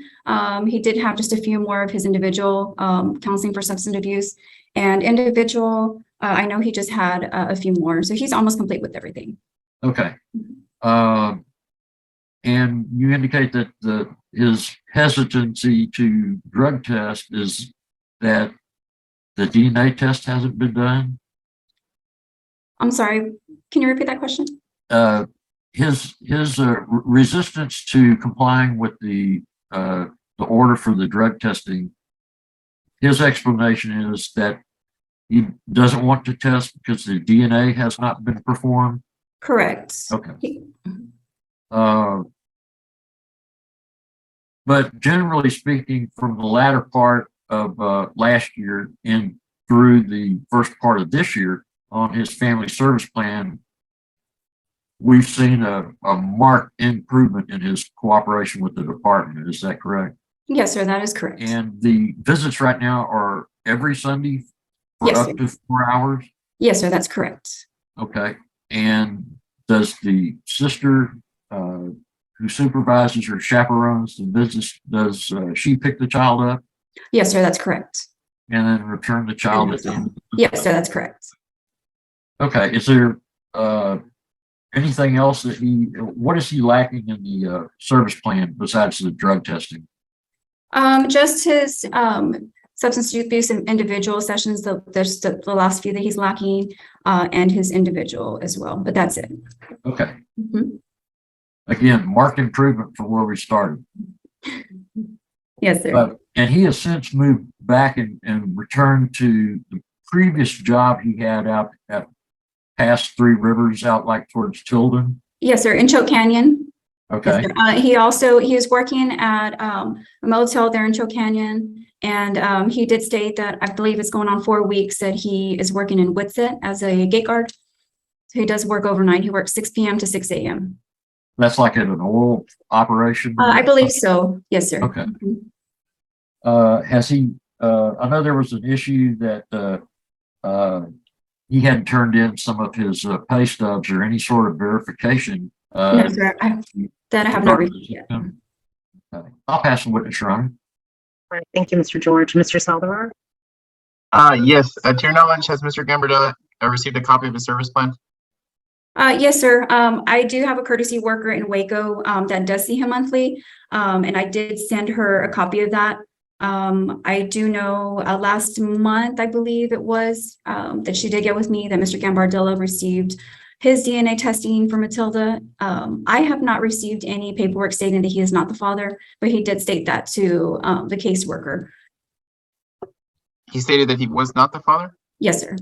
He did have just a few more of his individual counseling for substance abuse, and individual, I know he just had a few more. So he's almost complete with everything. Okay. And you indicate that his hesitancy to drug test is that the DNA test hasn't been done? I'm sorry, can you repeat that question? His resistance to complying with the order for the drug testing, his explanation is that he doesn't want to test because the DNA has not been performed. Correct. Okay. But generally speaking, from the latter part of last year and through the first part of this year on his family service plan, we've seen a marked improvement in his cooperation with the department. Is that correct? Yes, sir, that is correct. And the visits right now are every Sunday for Yes, up sir. to 4 hours? Yes, sir, that's correct. Okay. And does the sister who supervises or chaperones the visits, does she pick the child up Yes, sir, that's correct. and then return the child at the end? Yes, sir, that's correct. Okay. Is there anything else that what is he lacking in the service plan besides the drug testing? Just his substance abuse and individual sessions, there's the last few that he's lacking, and his individual as well, but that's it. Okay. Mhm. Again, marked improvement from where we started. Yes, sir. And he has since moved back and returned to the previous job he had out at past Three Rivers out like towards Tilden. Yes, sir, in Choke Canyon. Okay. Yes, sir. He is working at a motel there in Choke Canyon. And he did state that I believe it's going on 4 weeks that he is working in Whitsett as a gate guard. So he does work overnight. He works 6 p.m. to 6 a.m. That's like at an oil operation? I believe so. Yes, sir. Okay. Mhm. Has he, I know there was an issue that he hadn't turned in some of his pay stubs or any sort of verification. No, sir. That I have not received yet. Okay. I'll pass the witness, Your Honor. All right, thank you, Mr. George. Mr. Saldivar? Yes, to your knowledge, has Mr. Gambardella received a copy of his service plan? Yes, sir. I do have a courtesy worker in Waco that does see him monthly, and I did send her a copy of that. I do know last month, I believe it was, that she did get with me that Mr. Gambardella received his DNA testing for Matilda. I have not received any paperwork stating that he is not the father, but he did state that to the caseworker. He stated that he was not the father? Yes, sir.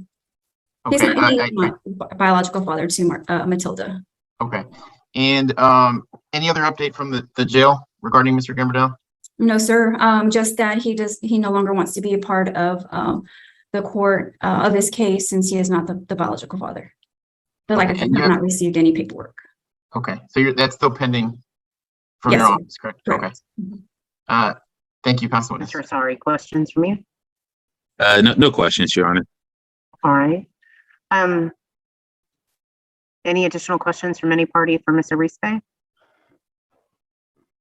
Okay, He's not biological father to Matilda. okay. And any other update from the jail regarding Mr. Gambardella? No, sir. Just that he no longer wants to be a part of the court of this case since he is not the biological father. But like I said, I have not received any paperwork. Okay, so that's still pending from Yes, your sir. office, correct? Correct. Okay. Thank you, Council Witness. Mr. Sorry, questions from you? No questions, Your Honor. All right. Any additional questions from any party for Mr. Rispe?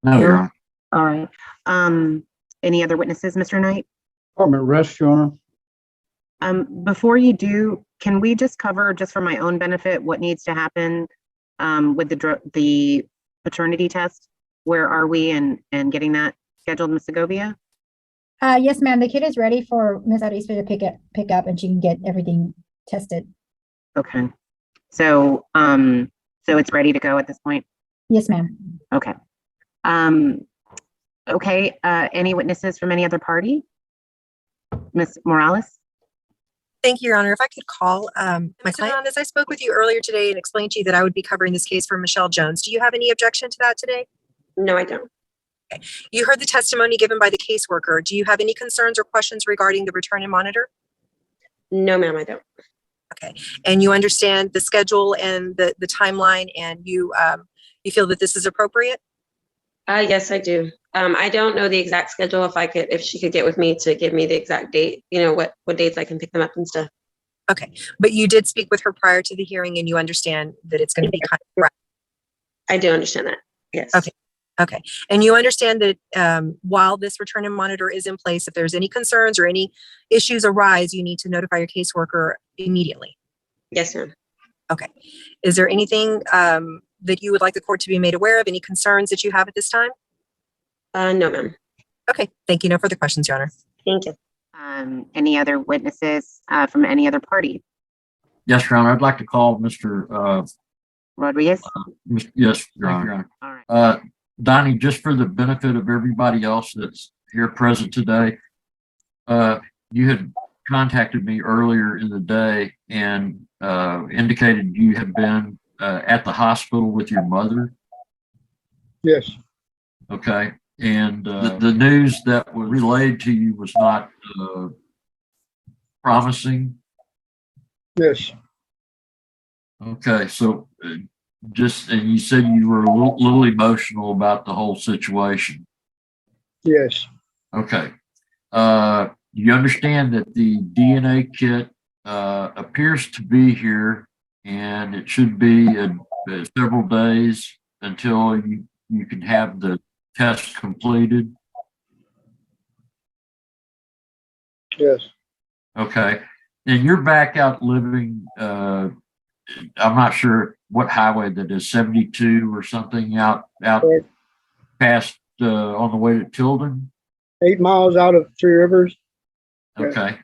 No, Your Honor. All right. Any other witnesses, Mr. Knight? Department rest, Your Honor. Before you do, can we just cover, just for my own benefit, what needs to happen with the paternity test? Where are we in getting that scheduled, Ms. Segovia? Yes, ma'am. The kid is ready for Ms. Arispe to pick up and she can get everything tested. Okay. So it's ready to go at this point? Yes, ma'am. Okay. Okay. Any witnesses from any other party? Ms. Morales? Thank you, Your Honor. If I could call my client, as I spoke with you earlier today and explained to you that I would be covering this case for Michelle Jones. Do you have any objection to that today? No, I don't. Okay. You heard the testimony given by the caseworker. Do you have any concerns or questions regarding the return and monitor? No, ma'am, I don't. Okay. And you understand the schedule and the timeline, and you feel that this is appropriate? Yes, I do. I don't know the exact schedule. If she could get with me to give me the exact date, what dates I can pick them up and stuff. Okay. But you did speak with her prior to the hearing and you understand that it's going to be kind of right. I do understand that. Yes. Okay. Okay. And you understand that while this return and monitor is in place, if there's any concerns or any issues arise, you need to notify your caseworker immediately. Yes, ma'am. Okay. Is there anything that you would like the court to be made aware of? Any concerns that you have at this time? No, ma'am. Okay. Thank you. No further questions, Your Honor. Thank you. Any other witnesses from any other party? Yes, Your Honor. I'd like to call Mr. Rodriguez? Yes, Your Honor. All right. Donnie, just for the benefit of everybody else that's here present today, you had contacted me earlier in the day and indicated you had been at the hospital with your mother? Yes. Okay. And the news that was relayed to you was not promising? Yes. Okay. So and you said you were a little emotional about the whole situation. Yes. Okay. You understand that the DNA kit appears to be here, and it should be several days until you can have the test completed? Yes. Okay. And you're back out living, I'm not sure what highway that is, 72 or something, out past on the way to Tilden? 8 miles out of Three Rivers. Okay.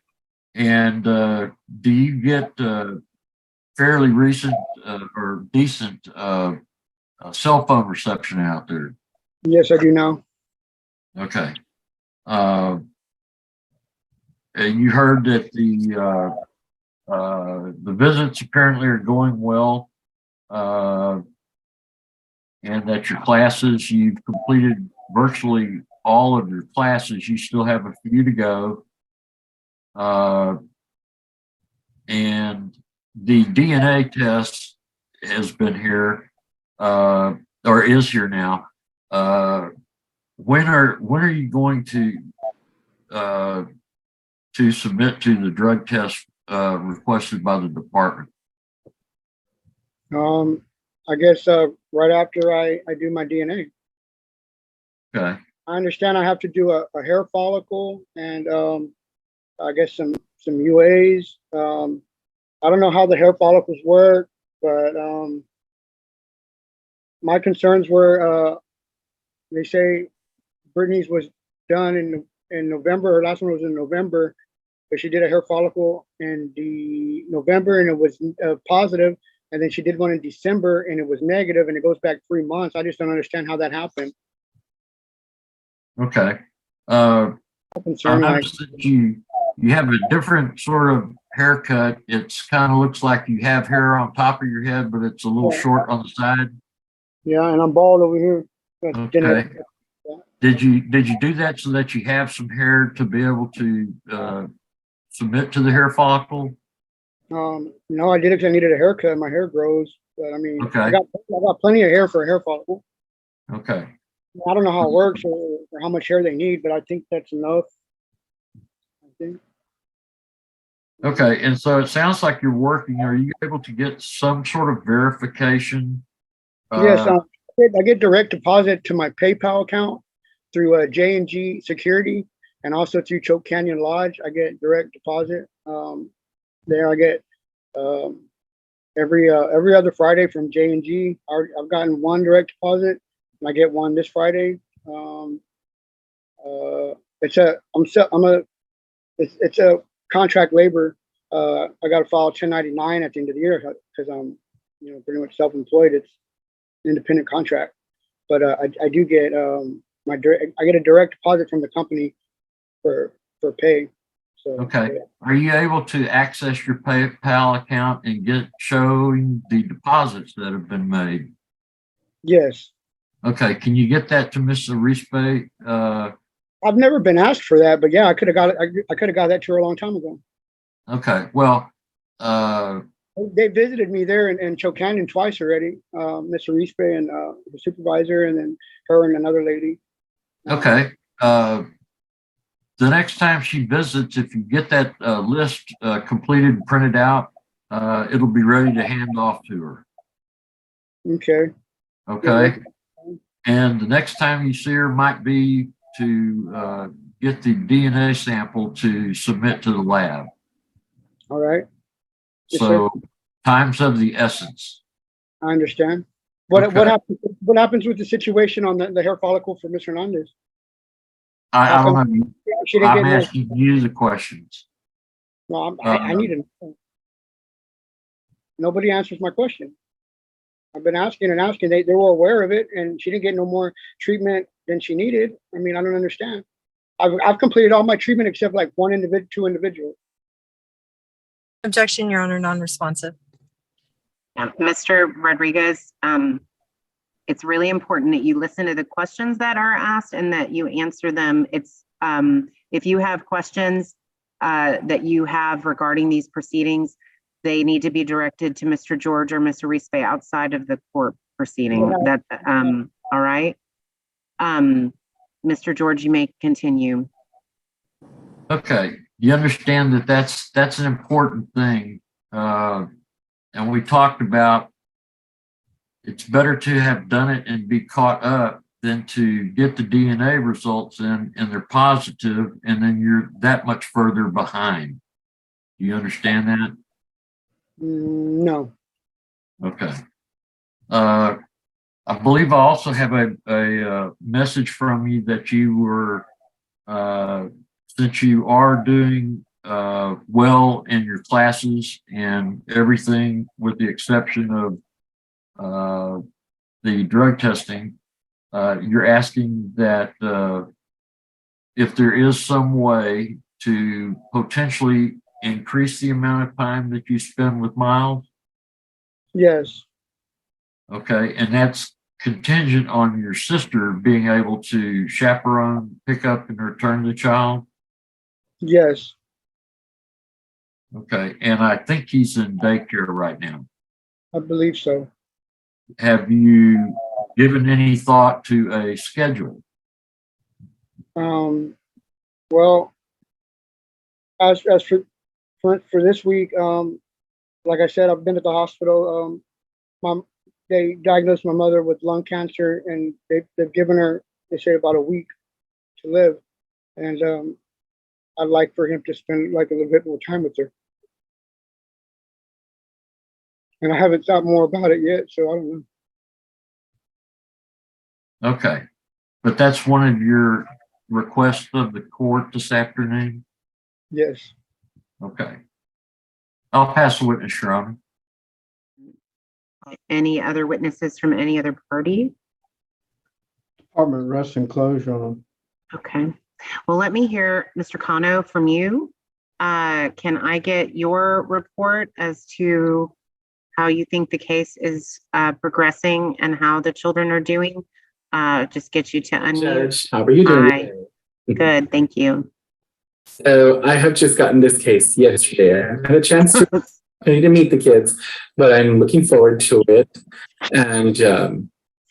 And do you get fairly recent or decent cell phone reception out there? Yes, I do now. Okay. And you heard that the visits apparently are going well, and that your classes, you've completed virtually all of your classes. You still have a few to go. And the DNA test has been here, or is here now. When are you going to submit to the drug test requested by the department? I guess right after I do my DNA. Okay. I understand I have to do a hair follicle and I guess some UAs. I don't know how the hair follicles work, but my concerns were they say Brittany's was done in November. Her last one was in November, but she did a hair follicle in the November and it was positive. And then she did one in December and it was negative, and it goes back 3 months. I just don't understand how that happened. Okay. I noticed that you have a different sort of haircut. It's kind of looks like you have hair on top of your head, but it's a little short on the side. Yeah, and I'm bald over here. Okay. Did you do that so that you have some hair to be able to submit to the hair follicle? No, I did it because I needed a haircut. My hair grows, but I mean, Okay. I got plenty of hair for a hair follicle. Okay. I don't know how it works or how much hair they need, but I think that's enough. I think. Okay, and so it sounds like you're working. Are you able to get some sort of verification? Yes, I get direct deposit to my PayPal account through J&G Security, and also through Choke Canyon Lodge. I get direct deposit. There I get every other Friday from J&G. I've gotten one direct deposit, and I get one this Friday. It's a contract labor. I got to file 1099 at the end of the year because I'm pretty much self-employed. It's an independent contract, but I do get I get a direct deposit from the company for pay. So, okay. Yeah. Are you able to access your PayPal account and showing the deposits that have been made? Yes. Okay. Can you get that to Ms. Arispe? I've never been asked for that, but yeah, I could have got it. I could have got that to her a long time ago. Okay. Well, they visited me there in Choke Canyon twice already. Ms. Arispe and the supervisor, and then her and another lady. okay. The next time she visits, if you get that list completed and printed out, it'll be ready to hand off to her. Okay. Okay. And the next time you see her might be to get the DNA sample to submit to the lab. All right. Yes, So sir. time's of the essence. I understand. What Okay. happens with the situation on the hair follicle for Ms. Hernandez? I don't know. She didn't I'm get more. asking you the questions. No, I need to know. Nobody answers my question. I've been asking and asking. They were aware of it, and she didn't get no more treatment than she needed. I mean, I don't understand. I've completed all my treatment except like two individuals. Objection, Your Honor, non-responsive. Mr. Rodriguez, it's really important that you listen to the questions that are asked and that you answer them. It's if you have questions that you have regarding these proceedings, they need to be directed to Mr. George or Mr. Rispe outside of the court proceeding. That all right. Mr. George, you may continue. Okay, you understand that that's an important thing. And we talked about it's better to have done it and be caught up than to get the DNA results in and they're positive, and then you're that much further behind. Do you understand that? No. Okay. I believe I also have a message from you that you were, since you are doing well in your classes and everything with the exception of the drug testing, you're asking that if there is some way to potentially increase the amount of time that you spend with Miles? Yes. Okay, and that's contingent on your sister being able to chaperone, pick up, and return the child? Yes. Okay, and I think he's in daycare right now. I believe so. Have you given any thought to a schedule? Well, as for this week, like I said, I've been at the hospital. They diagnosed my mother with lung cancer, and they've given her, they say, about a week to live. And I'd like for him to spend like a little bit more time with her. And I haven't thought more about it yet, so I don't know. Okay, but that's one of your requests of the court this afternoon? Yes. Okay. I'll pass the witness, Your Honor. Any other witnesses from any other party? Department rests and close, Your Honor. Okay. Well, let me hear, Mr. Cano, from you. Can I get your report as to how you think the case is progressing and how the children are doing? Just get you to unmute. Judge, how are you doing? Hi. Good, thank you. So I have just gotten this case yesterday. I had a chance to meet the kids, but I'm looking forward to it and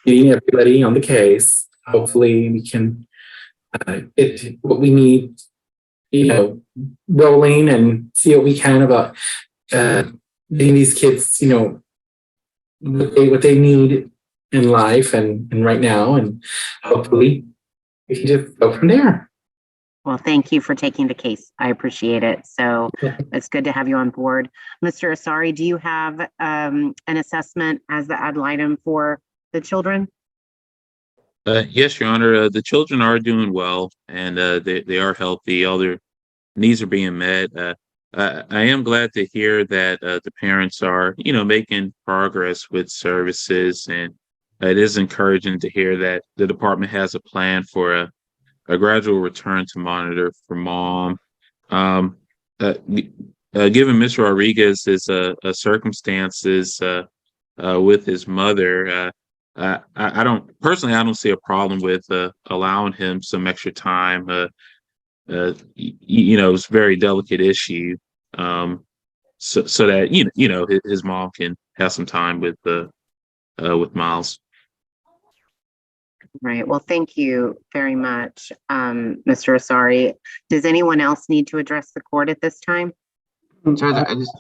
getting everybody on the case. Hopefully we can get what we need, rolling and see what we can about getting these kids, what they need in life and right now, and hopefully we can just go from there. Well, thank you for taking the case. I appreciate it. So it's good to have you on board. Mr. Asari, do you have an assessment as the ad litem for the children? Yes, Your Honor. The children are doing well, and they are healthy. All their needs are being met. I am glad to hear that the parents are, making progress with services, and it is encouraging to hear that the department has a plan for a gradual return to monitor for mom. Given Mr. Rodriguez's circumstances with his mother, I don't see a problem with allowing him some extra time. It's a very delicate issue, so that his mom can have some time with Miles. Right. Well, thank you very much, Mr. Asari. Does anyone else need to address the court at this time? Judge, I just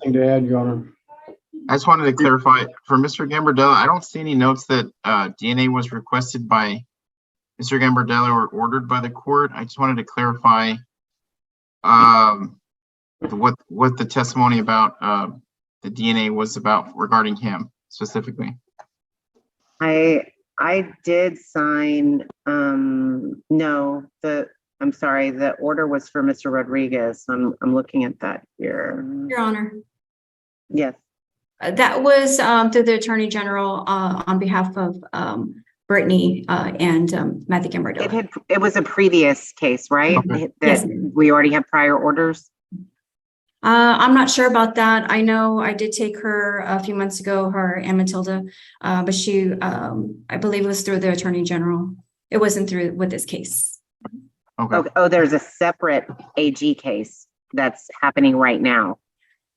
wanted to clarify for Mr. Gambardella. I don't see any notes that DNA was requested by Mr. Gambardella or ordered by the court. I just wanted to clarify what the testimony about the DNA was about regarding him specifically. I did sign, I'm sorry, the order was for Mr. Rodriguez. I'm looking at that here. Your Honor. Yes. That was through the Attorney General on behalf of Brittany and Matthew Gambardella. It was a previous case, right? Okay. That we already have prior orders. I'm not sure about that. I know I did take her a few months ago, her and Matilda, but she, I believe it was through the Attorney General. It wasn't through with this case. Okay. Oh, there's a separate AG case that's happening right now.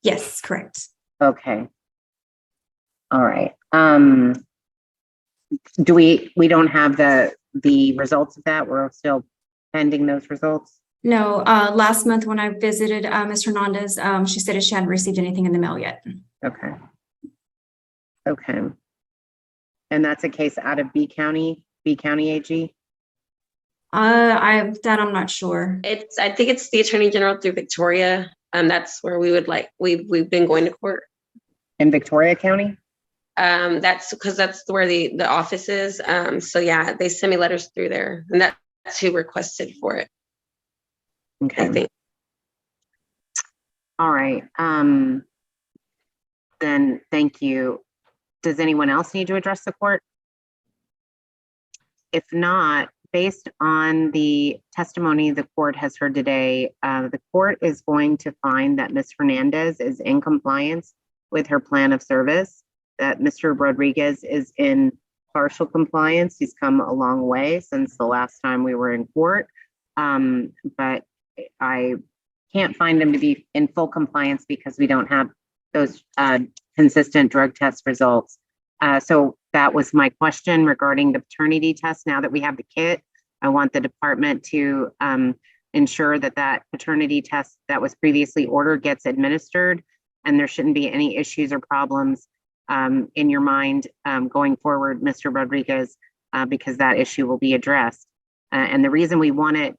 Yes, correct. Okay. All right. Do we don't have the results of that? We're still pending those results? No, last month when I visited Ms. Hernandez, she said she hadn't received anything in the mail yet. Okay. Okay. And that's a case out of B County AG? I'm not sure. I think it's the Attorney General through Victoria. That's where we would we've been going to court. In Victoria County? That's because that's where the office is. So yeah, they send me letters through there, and that's who requested for it. Okay. I think. All right. Then thank you. Does anyone else need to address the court? If not, based on the testimony the court has heard today, the court is going to find that Ms. Hernandez is in compliance with her plan of service, that Mr. Rodriguez is in partial compliance. He's come a long way since the last time we were in court, but I can't find him to be in full compliance because we don't have those consistent drug test results. So that was my question regarding the paternity test. Now that we have the kit, I want the department to ensure that that paternity test that was previously ordered gets administered, and there shouldn't be any issues or problems in your mind going forward, Mr. Rodriguez, because that issue will be addressed. And the reason we wanted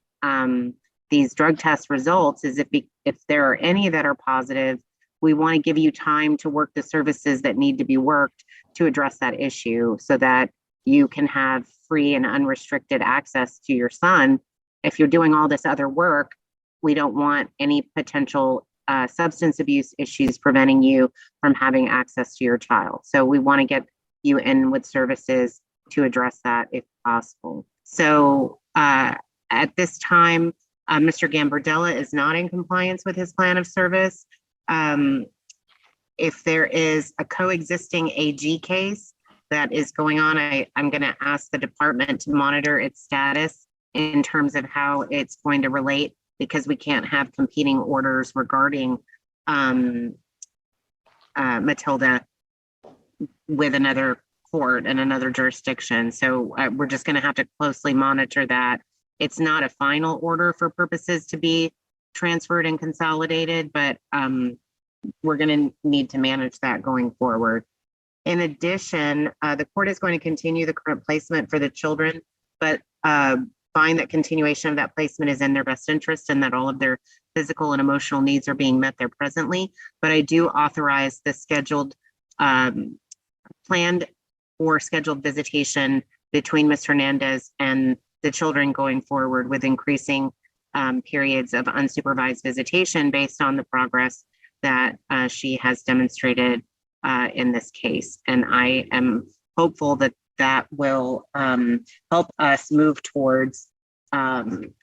these drug test results is if there are any that are positive, we want to give you time to work the services that need to be worked to address that issue so that you can have free and unrestricted access to your son. If you're doing all this other work, we don't want any potential substance abuse issues preventing you from having access to your child. So we want to get you in with services to address that if possible. So at this time, Mr. Gambardella is not in compliance with his plan of service. If there is a coexisting AG case that is going on, I'm going to ask the department to monitor its status in terms of how it's going to relate, because we can't have competing orders regarding Matilda with another court and another jurisdiction. So we're just going to have to closely monitor that. It's not a final order for purposes to be transferred and consolidated, but we're going to need to manage that going forward. In addition, the court is going to continue the current placement for the children, but find that continuation of that placement is in their best interest and that all of their physical and emotional needs are being met there presently. But I do authorize the scheduled, planned or scheduled visitation between Ms. Hernandez and the children going forward, with increasing periods of unsupervised visitation based on the progress that she has demonstrated in this case. And I am hopeful that that will help us move towards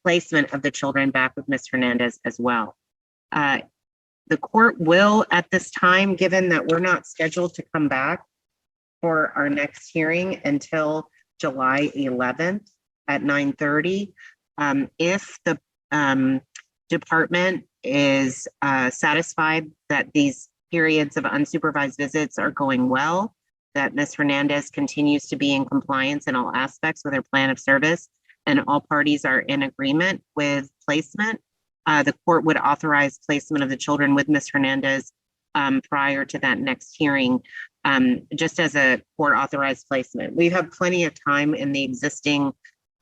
placement of the children back with Ms. Hernandez as well. The court will, at this time, given that we're not scheduled to come back for our next hearing until July 11th at 9:30, if the department is satisfied that these periods of unsupervised visits are going well, that Ms. Hernandez continues to be in compliance in all aspects with her plan of service, and all parties are in agreement with placement, the court would authorize placement of the children with Ms. Hernandez prior to that next hearing, just as a court authorized placement. We have plenty of time in the existing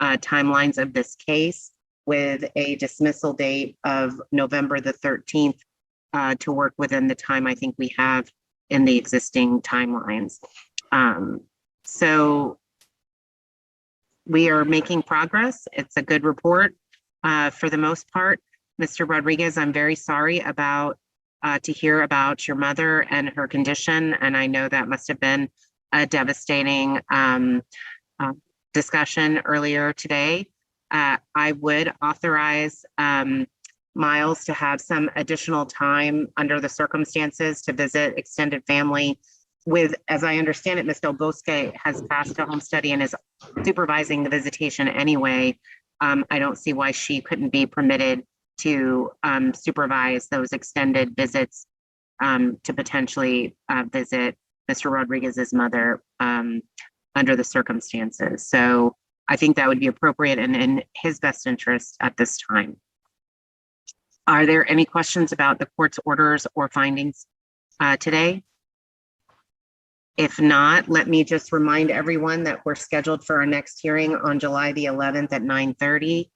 timelines of this case, with a dismissal date of November the 13th to work within the time I think we have in the existing timelines. So we are making progress. It's a good report for the most part. Mr. Rodriguez, I'm very sorry to hear about your mother and her condition. And I know that must have been a devastating discussion earlier today. I would authorize Miles to have some additional time under the circumstances to visit extended family with, as I understand it, Ms. Del Bosque has passed a home study and is supervising the visitation anyway. I don't see why she couldn't be permitted to supervise those extended visits to potentially visit Mr. Rodriguez's mother under the circumstances. So I think that would be appropriate and in his best interest at this time. Are there any questions about the court's orders or findings today? If not, let me just remind everyone that we're scheduled for our next hearing on July the 11th at 9:30.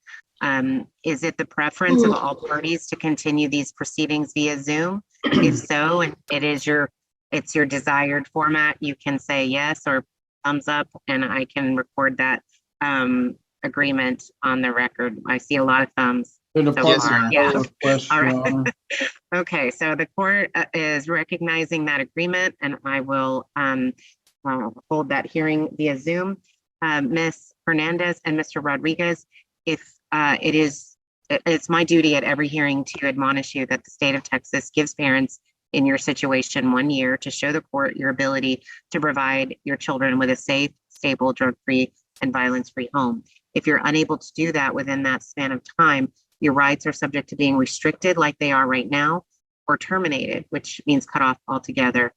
Is it the preference of all parties to continue these proceedings via Zoom? If so, and it's your desired format, you can say yes or thumbs up, and I can record that agreement on the record. I see a lot of thumbs. The So department far, has yeah. no requests, All Your right. Honor. Okay, so the court is recognizing that agreement, and I will hold that hearing via Zoom. Ms. Hernandez and Mr. Rodriguez, if it's my duty at every hearing to admonish you that the state of Texas gives parents in your situation 1 year to show the court your ability to provide your children with a safe, stable, drug-free, and violence-free home. If you're unable to do that within that span of time, your rights are subject to being restricted like they are right now, or terminated, which means cut off altogether.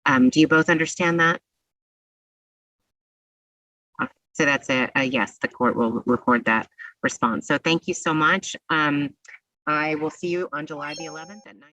Do you both understand that? So that's a yes, the court will record that response. So thank you so much. I will see you on July the 11th at 9.